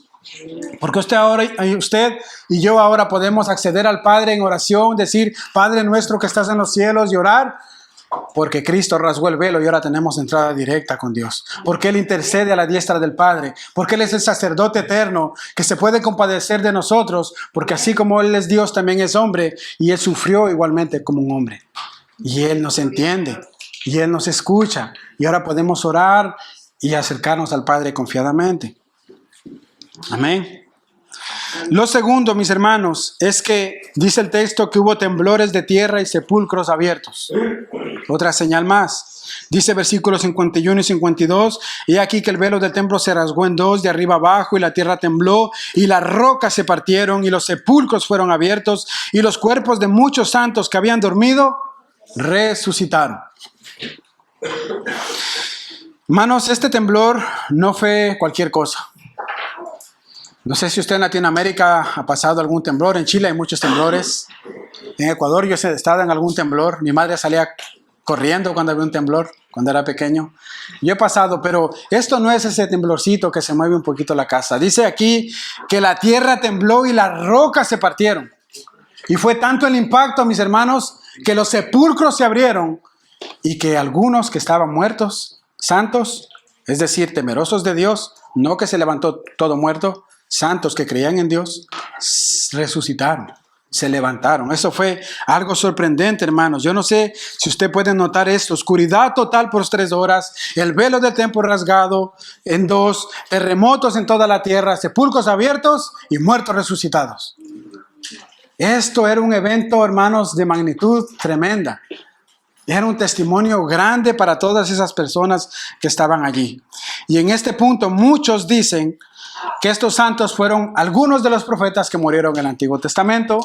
Porque usted y yo ahora podemos acceder al Padre en oración, decir, Padre nuestro que estás en los cielos y orar, porque Cristo rasgó el velo y ahora tenemos entrada directa con Dios. Porque Él intercede a la diestra del Padre. Porque Él es el sacerdote eterno que se puede compadecer de nosotros. Porque así como Él es Dios, también es hombre. Y Él sufrió igualmente como un hombre. Y Él nos entiende. Y Él nos escucha. Y ahora podemos orar y acercarnos al Padre confiadamente. Amén. Lo segundo, mis hermanos, es que dice el texto que hubo temblores de tierra y sepulcros abiertos. Otra señal más. Dice versículos 51 y 52, y aquí que el velo del templo se rasgó en dos, de arriba abajo, y la tierra tembló, y las rocas se partieron, y los sepulcros fueron abiertos, y los cuerpos de muchos santos que habían dormido resucitaron. Hermanos, este temblor no fue cualquier cosa. No sé si usted en Latinoamérica ha pasado algún temblor. En Chile hay muchos temblores. En Ecuador yo he estado en algún temblor. Mi madre salía corriendo cuando había un temblor, cuando era pequeño. Yo he pasado, pero esto no es ese temblorcito que se mueve un poquito la casa. Dice aquí que la tierra tembló y las rocas se partieron. Y fue tanto el impacto, mis hermanos, que los sepulcros se abrieron y que algunos que estaban muertos, santos, es decir, temerosos de Dios, no que se levantó todo muerto, santos que creían en Dios, resucitaron, se levantaron. Eso fue algo sorprendente, hermanos. Yo no sé si usted puede notar esto. Oscuridad total por 3 horas, el velo del templo rasgado en 2, terremotos en toda la tierra, sepulcros abiertos y muertos resucitados. Esto era un evento, hermanos, de magnitud tremenda. Era un testimonio grande para todas esas personas que estaban allí. Y en este punto muchos dicen que estos santos fueron algunos de los profetas que murieron en el Antiguo Testamento.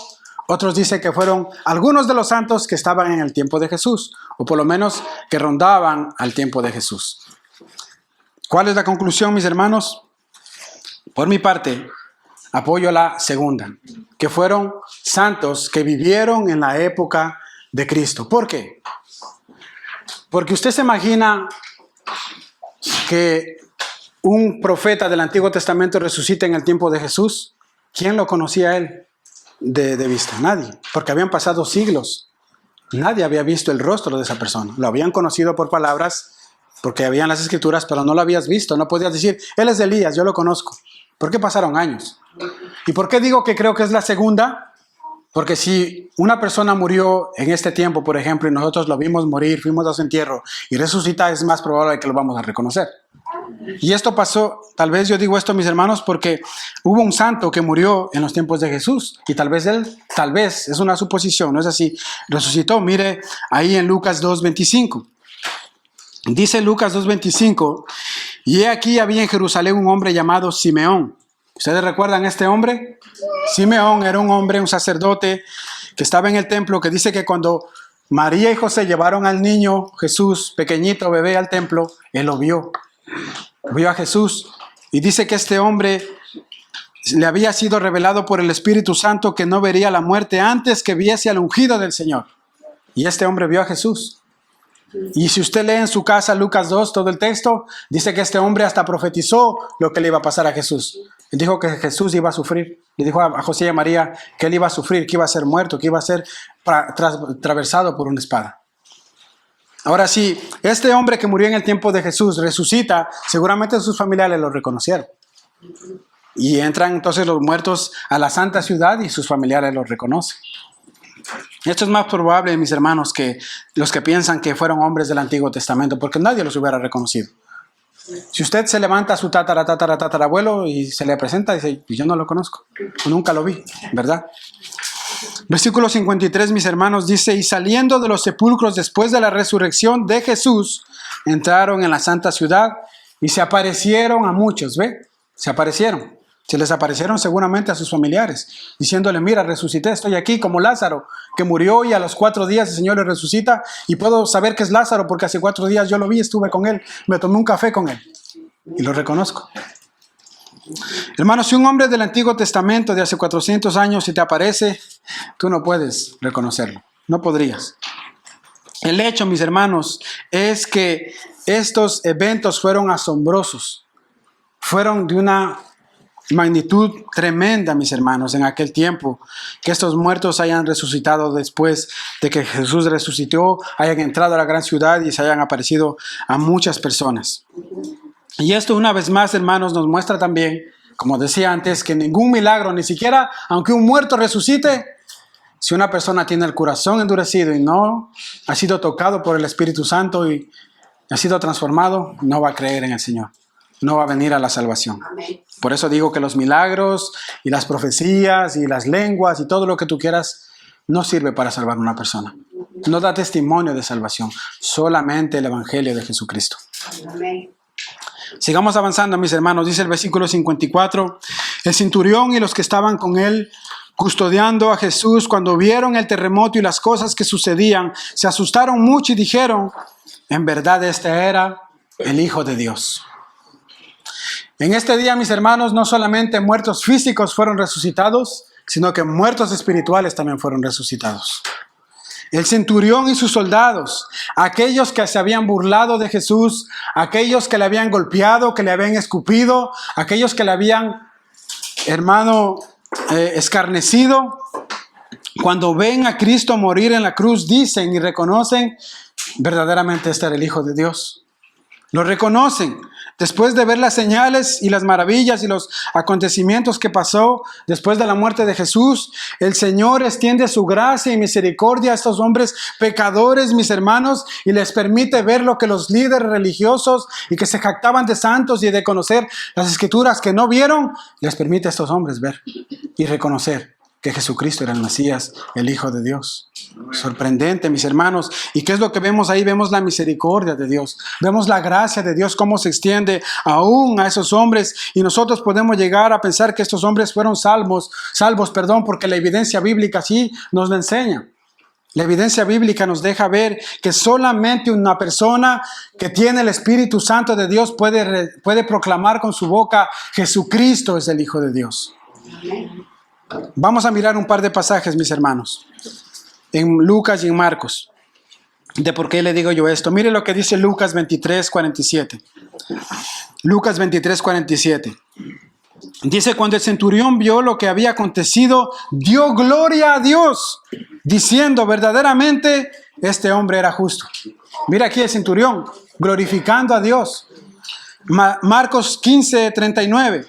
Otros dicen que fueron algunos de los santos que estaban en el tiempo de Jesús, o por lo menos que rondaban al tiempo de Jesús. ¿Cuál es la conclusión, mis hermanos? Por mi parte, apoyo la segunda, que fueron santos que vivieron en la época de Cristo. ¿Por qué? Porque usted se imagina que un profeta del Antiguo Testamento resucita en el tiempo de Jesús. ¿Quién lo conocía a él de vista? Nadie, porque habían pasado siglos. Nadie había visto el rostro de esa persona. Lo habían conocido por palabras, porque habían las escrituras, pero no lo habías visto. No podías decir, él es de Elías, yo lo conozco. ¿Por qué pasaron años? ¿Y por qué digo que creo que es la segunda? Porque si una persona murió en este tiempo, por ejemplo, y nosotros lo vimos morir, fuimos a su entierro y resucita, es más probable que lo vamos a reconocer. Y esto pasó, tal vez yo digo esto, mis hermanos, porque hubo un santo que murió en los tiempos de Jesús y tal vez él, es una suposición, no es así, resucitó. Mire ahí en Lucas 2:25. Dice Lucas 2:25, y he aquí había en Jerusalén un hombre llamado Simeón. ¿Ustedes recuerdan a este hombre? Simeón era un hombre, un sacerdote que estaba en el templo, que dice que cuando María y José llevaron al niño Jesús, pequeñito bebé, al templo, él lo vio a Jesús. Y dice que este hombre le había sido revelado por el Espíritu Santo que no vería la muerte antes que viese al ungido del Señor. Y este hombre vio a Jesús. Y si usted lee en su casa Lucas 2, todo el texto, dice que este hombre hasta profetizó lo que le iba a pasar a Jesús. Él dijo que Jesús iba a sufrir. Le dijo a José y a María que él iba a sufrir, que iba a ser muerto, que iba a ser atravesado por una espada. Ahora, si este hombre que murió en el tiempo de Jesús resucita, seguramente sus familiares lo reconocieron. Y entran entonces los muertos a la santa ciudad y sus familiares los reconocen. Esto es más probable, mis hermanos, que los que piensan que fueron hombres del Antiguo Testamento, porque nadie los hubiera reconocido. Si usted se levanta a su tatarabuelo y se le presenta y dice, yo no lo conozco, nunca lo vi, ¿verdad? Versículo 53, mis hermanos, dice, y saliendo de los sepulcros después de la resurrección de Jesús, entraron en la santa ciudad y se aparecieron a muchos, ¿ve? Se les aparecieron seguramente a sus familiares, diciéndole, mira, resucité, estoy aquí como Lázaro, que murió y a los 4 días el Señor le resucita y puedo saber que es Lázaro porque hace 4 días yo lo vi, estuve con él, me tomé un café con él y lo reconozco. Hermanos, si un hombre del Antiguo Testamento de hace 400 años se te aparece, tú no puedes reconocerlo, no podrías. El hecho, mis hermanos, es que estos eventos fueron asombrosos, fueron de una magnitud tremenda, mis hermanos, en aquel tiempo, que estos muertos hayan resucitado después de que Jesús resucitó, hayan entrado a la gran ciudad y se hayan aparecido a muchas personas. Y esto una vez más, hermanos, nos muestra también, como decía antes, que ningún milagro, ni siquiera aunque un muerto resucite, si una persona tiene el corazón endurecido y no ha sido tocado por el Espíritu Santo y ha sido transformado, no va a creer en el Señor, no va a venir a la salvación. Por eso digo que los milagros y las profecías y las lenguas y todo lo que tú quieras no sirve para salvar a una persona. No da testimonio de salvación, solamente el Evangelio de Jesucristo. Amén. Sigamos avanzando, mis hermanos. Dice el versículo 54, el centurión y los que estaban con él custodiando a Jesús, cuando vieron el terremoto y las cosas que sucedían, se asustaron mucho y dijeron, en verdad este era el Hijo de Dios. En este día, mis hermanos, no solamente muertos físicos fueron resucitados, sino que muertos espirituales también fueron resucitados. El centurión y sus soldados, aquellos que se habían burlado de Jesús, aquellos que le habían golpeado, que le habían escupido, aquellos que le habían, hermano, escarnecido, cuando ven a Cristo morir en la cruz, dicen y reconocen, verdaderamente este era el Hijo de Dios. Lo reconocen. Después de ver las señales y las maravillas y los acontecimientos que pasó después de la muerte de Jesús, el Señor extiende su gracia y misericordia a estos hombres pecadores, mis hermanos, y les permite ver lo que los líderes religiosos y que se jactaban de santos y de conocer las Escrituras que no vieron, les permite a estos hombres ver y reconocer que Jesucristo era el Mesías, el Hijo de Dios. Sorprendente, mis hermanos. ¿Y qué es lo que vemos ahí? Vemos la misericordia de Dios. Vemos la gracia de Dios, cómo se extiende aún a esos hombres. Y nosotros podemos llegar a pensar que estos hombres fueron salvos, porque la evidencia bíblica sí nos lo enseña. La evidencia bíblica nos deja ver que solamente una persona que tiene el Espíritu Santo de Dios puede proclamar con su boca, Jesucristo es el Hijo de Dios. Vamos a mirar un par de pasajes, mis hermanos, en Lucas y en Marcos, de por qué le digo yo esto. Mire lo que dice Lucas 23:47. Lucas 23:47. Dice, cuando el centurión vio lo que había acontecido, dio gloria a Dios, diciendo, verdaderamente, este hombre era justo. Mira aquí el centurión, glorificando a Dios. Marcos 15:39.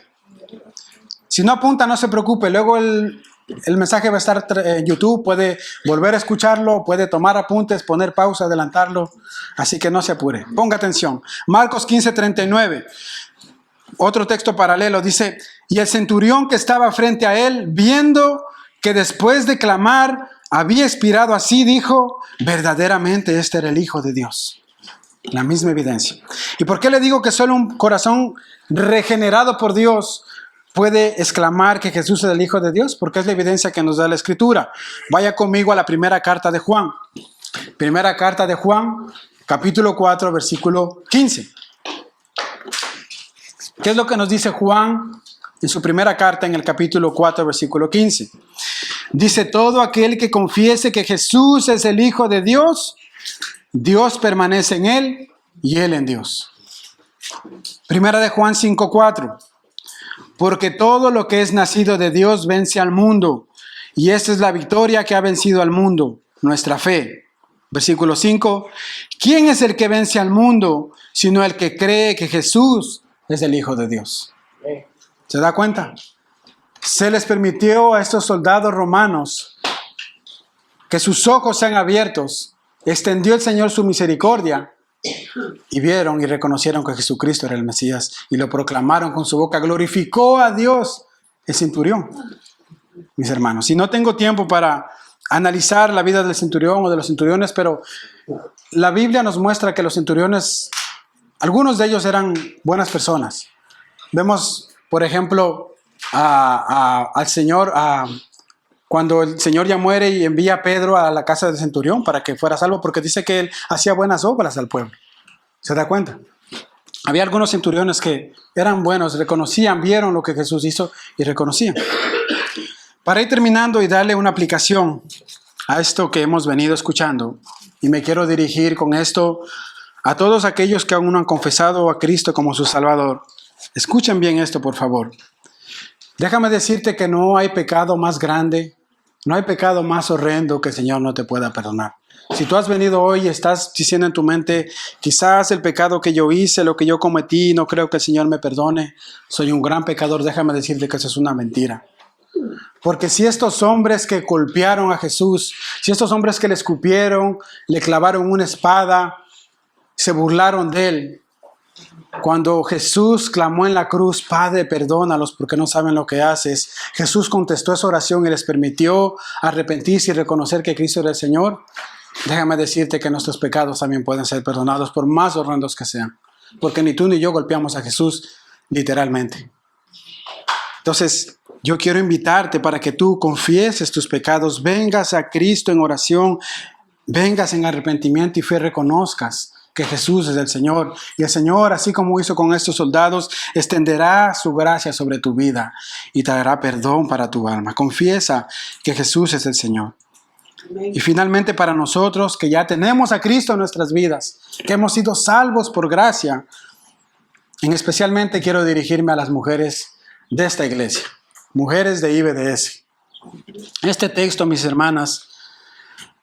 Si no apunta, no se preocupe. Luego el mensaje va a estar en YouTube. Puede volver a escucharlo, puede tomar apuntes, poner pausa, adelantarlo. Así que no se apure. Ponga atención. Marcos 15:39. Otro texto paralelo dice, y el centurión que estaba frente a él, viendo que después de clamar había expirado así, dijo, verdaderamente este era el Hijo de Dios. La misma evidencia. ¿Y por qué le digo que solo un corazón regenerado por Dios puede exclamar que Jesús es el Hijo de Dios? Porque es la evidencia que nos da la Escritura. Vaya conmigo a la primera carta de Juan. Primera carta de Juan, capítulo 4, versículo 15. ¿Qué es lo que nos dice Juan en su primera carta en el capítulo 4, versículo 15? Dice, todo aquel que confiese que Jesús es el Hijo de Dios, Dios permanece en él y él en Dios. Primera de Juan 5:4. porque todo lo que es nacido de Dios vence al mundo. Y esta es la victoria que ha vencido al mundo, nuestra fe. Versículo 5. ¿Quién es el que vence al mundo, sino el que cree que Jesús es el Hijo de Dios? ¿Se da cuenta? Se les permitió a estos soldados romanos que sus ojos sean abiertos. Extendió el Señor su misericordia y vieron y reconocieron que Jesucristo era el Mesías y lo proclamaron con su boca. Glorificó a Dios el centurión. Mis hermanos, y no tengo tiempo para analizar la vida del centurión o de los centuriones, pero la Biblia nos muestra que los centuriones, algunos de ellos eran buenas personas. Vemos, por ejemplo, al Señor, cuando el Señor ya muere y envía a Pedro a la casa del centurión para que fuera salvo, porque dice que él hacía buenas obras al pueblo. ¿Se da cuenta? Había algunos centuriones que eran buenos, reconocían, vieron lo que Jesús hizo y reconocían. Para ir terminando y darle una aplicación a esto que hemos venido escuchando, y me quiero dirigir con esto a todos aquellos que aún no han confesado a Cristo como su Salvador. Escuchen bien esto, por favor. Déjame decirte que no hay pecado más grande, no hay pecado más horrendo que el Señor no te pueda perdonar. Si tú has venido hoy y estás diciendo en tu mente, quizás el pecado que yo hice, lo que yo cometí, no creo que el Señor me perdone, soy un gran pecador, déjame decirte que eso es una mentira. Porque si estos hombres que golpearon a Jesús, si estos hombres que le escupieron, le clavaron una espada, se burlaron de él, cuando Jesús clamó en la cruz, Padre, perdónalos porque no saben lo que haces, Jesús contestó esa oración y les permitió arrepentirse y reconocer que Cristo era el Señor. Déjame decirte que nuestros pecados también pueden ser perdonados por más horrendos que sean, porque ni tú ni yo golpeamos a Jesús literalmente. Entonces, yo quiero invitarte para que tú confieses tus pecados, vengas a Cristo en oración, vengas en arrepentimiento y fe, reconozcas que Jesús es el Señor. Y el Señor, así como hizo con estos soldados, extenderá su gracia sobre tu vida y te dará perdón para tu alma. Confiesa que Jesús es el Señor. Y finalmente, para nosotros que ya tenemos a Cristo en nuestras vidas, que hemos sido salvos por gracia, especialmente quiero dirigirme a las mujeres de esta iglesia, mujeres de IBDS. Este texto, mis hermanas,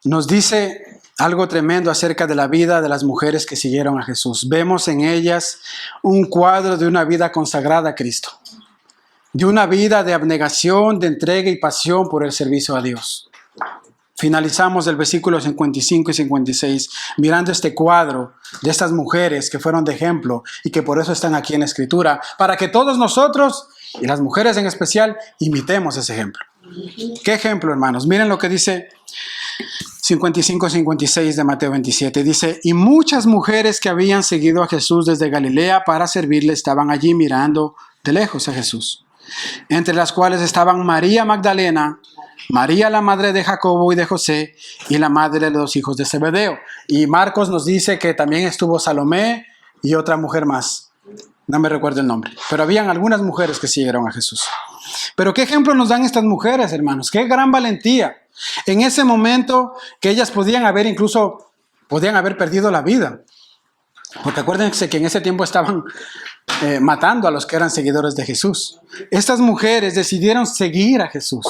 nos dice algo tremendo acerca de la vida de las mujeres que siguieron a Jesús. Vemos en ellas un cuadro de una vida consagrada a Cristo, de una vida de abnegación, de entrega y pasión por el servicio a Dios. Finalizamos el versículo 55 y 56 mirando este cuadro de estas mujeres que fueron de ejemplo y que por eso están aquí en la Escritura, para que todos nosotros, y las mujeres en especial, imitemos ese ejemplo. ¿Qué ejemplo, hermanos? Miren lo que dice 55-56 de Mateo 27. Dice, y muchas mujeres que habían seguido a Jesús desde Galilea para servirle estaban allí mirando de lejos a Jesús, entre las cuales estaban María Magdalena, María la madre de Jacobo y de José, y la madre de los hijos de Zebedeo. Y Marcos nos dice que también estuvo Salomé y otra mujer más. No me recuerdo el nombre, pero habían algunas mujeres que siguieron a Jesús. Pero ¿qué ejemplo nos dan estas mujeres, hermanos? ¡Qué gran valentía! En ese momento que ellas podían haber perdido la vida. Porque acuérdense que en ese tiempo estaban matando a los que eran seguidores de Jesús. Estas mujeres decidieron seguir a Jesús.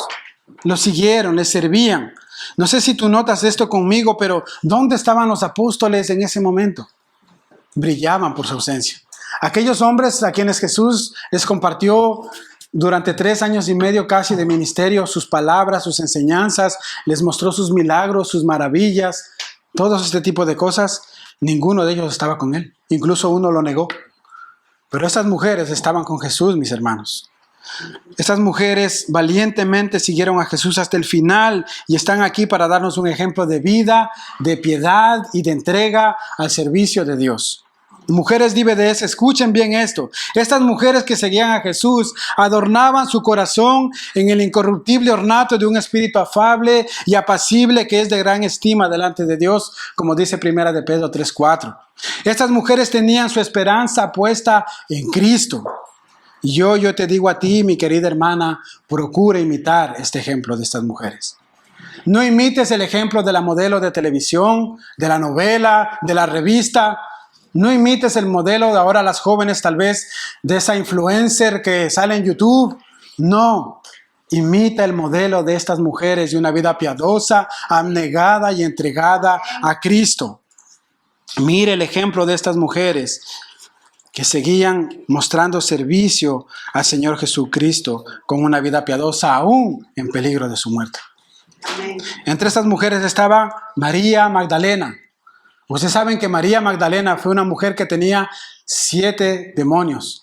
Lo siguieron, le servían. No sé si tú notas esto conmigo, pero ¿dónde estaban los apóstoles en ese momento? Brillaban por su ausencia. Aquellos hombres a quienes Jesús les compartió durante 3 años y medio casi de ministerio, sus palabras, sus enseñanzas, les mostró sus milagros, sus maravillas, todo este tipo de cosas, ninguno de ellos estaba con él. Incluso uno lo negó. Pero estas mujeres estaban con Jesús, mis hermanos. Estas mujeres valientemente siguieron a Jesús hasta el final y están aquí para darnos un ejemplo de vida, de piedad y de entrega al servicio de Dios. Mujeres de IBDS, escuchen bien esto. Estas mujeres que seguían a Jesús adornaban su corazón en el incorruptible ornato de un espíritu afable y apacible que es de gran estima delante de Dios, como dice 1 de Pedro 3:4. Estas mujeres tenían su esperanza puesta en Cristo. Y yo te digo a ti, mi querida hermana, procura imitar este ejemplo de estas mujeres. No imites el ejemplo de la modelo de televisión, de la novela, de la revista. No imites el modelo de ahora las jóvenes, tal vez, de esa influencer que sale en YouTube. No, imita el modelo de estas mujeres de una vida piadosa, abnegada y entregada a Cristo. Mire el ejemplo de estas mujeres que seguían mostrando servicio al Señor Jesucristo con una vida piadosa aún en peligro de su muerte. Amén. Entre estas mujeres estaba María Magdalena. Ustedes saben que María Magdalena fue una mujer que tenía 7 demonios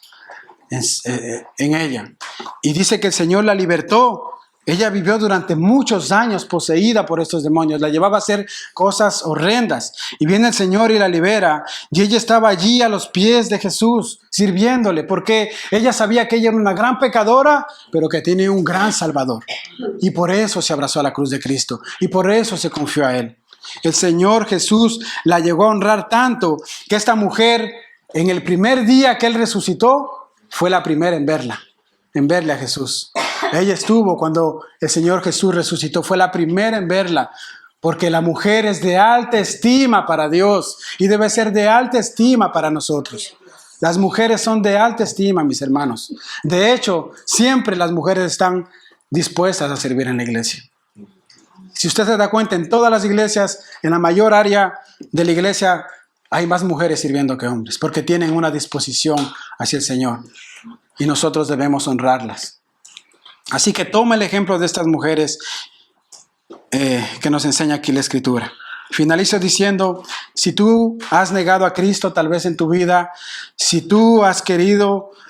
en ella. Y dice que el Señor la libertó. Ella vivió durante muchos años poseída por estos demonios. La llevaba a hacer cosas horrendas. Y viene el Señor y la libera. Y ella estaba allí a los pies de Jesús, sirviéndole. Porque ella sabía que ella era una gran pecadora, pero que tiene un gran Salvador. Y por eso se abrazó a la cruz de Cristo. Y por eso se confió a Él. El Señor Jesús la llegó a honrar tanto que esta mujer, en el primer día que Él resucitó, fue la primera en verle a Jesús. Ella estuvo cuando el Señor Jesús resucitó, fue la primera en verla, porque la mujer es de alta estima para Dios y debe ser de alta estima para nosotros. Las mujeres son de alta estima, mis hermanos. De hecho, siempre las mujeres están dispuestas a servir en la iglesia. Si usted se da cuenta, en todas las iglesias, en la mayor área de la iglesia, hay más mujeres sirviendo que hombres, porque tienen una disposición hacia el Señor. Y nosotros debemos honrarlas. Así que toma el ejemplo de estas mujeres que nos enseña aquí la Escritura. Finalizo diciendo, si tú has negado a Cristo tal vez en tu vida, si tú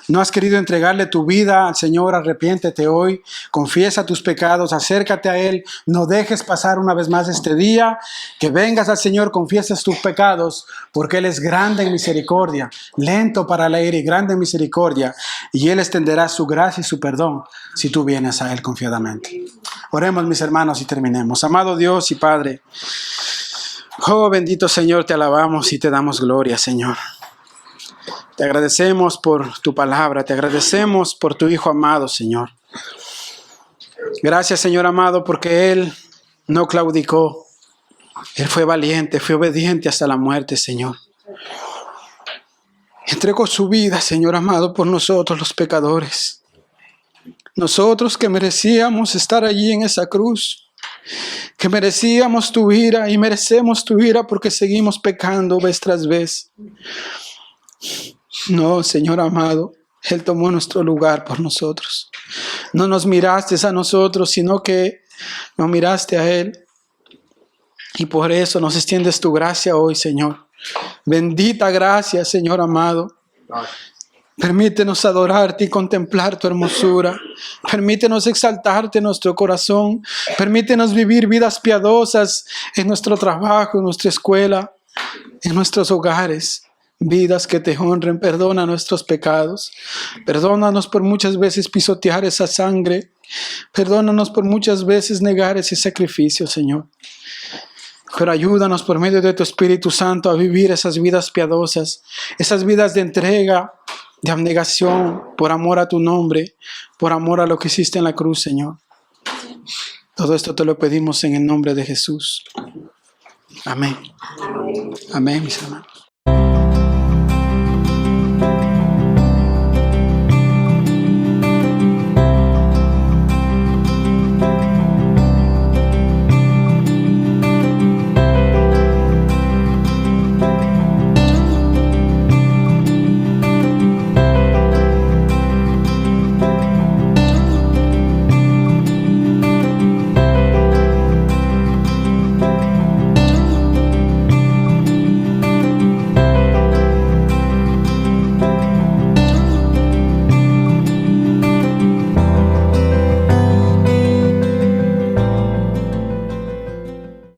no has querido entregarle tu vida al Señor, arrepiéntete hoy, confiesa tus pecados, acércate a Él, no dejes pasar una vez más este día, que vengas al Señor, confieses tus pecados, porque Él es grande en misericordia, lento para la ira y grande en misericordia, y Él extenderá su gracia y su perdón si tú vienes a Él confiadamente. Oremos, mis hermanos, y terminemos. Amado Dios y Padre, oh bendito Señor, te alabamos y te damos gloria, Señor. Te agradecemos por tu palabra, te agradecemos por tu Hijo amado, Señor. Gracias, Señor amado, porque Él no claudicó. Él fue valiente, fue obediente hasta la muerte, Señor. Entregó su vida, Señor amado, por nosotros los pecadores. Nosotros que merecíamos estar allí en esa cruz, que merecíamos tu ira y merecemos tu ira porque seguimos pecando vez tras vez. No, Señor amado, Él tomó nuestro lugar por nosotros. No nos miraste a nosotros, sino que nos miraste a Él. Y por eso nos extiendes tu gracia hoy, Señor. Bendita gracia, Señor amado. Permítenos adorarte y contemplar tu hermosura. Permítenos exaltarte en nuestro corazón. Permítenos vivir vidas piadosas en nuestro trabajo, en nuestra escuela, en nuestros hogares. Vidas que te honren. Perdona nuestros pecados. Perdónanos por muchas veces pisotear esa sangre. Perdónanos por muchas veces negar ese sacrificio, Señor. Pero ayúdanos por medio de tu Espíritu Santo a vivir esas vidas piadosas, esas vidas de entrega, de abnegación, por amor a tu nombre, por amor a lo que hiciste en la cruz, Señor. Todo esto te lo pedimos en el nombre de Jesús. Amén. Amén, mis hermanos.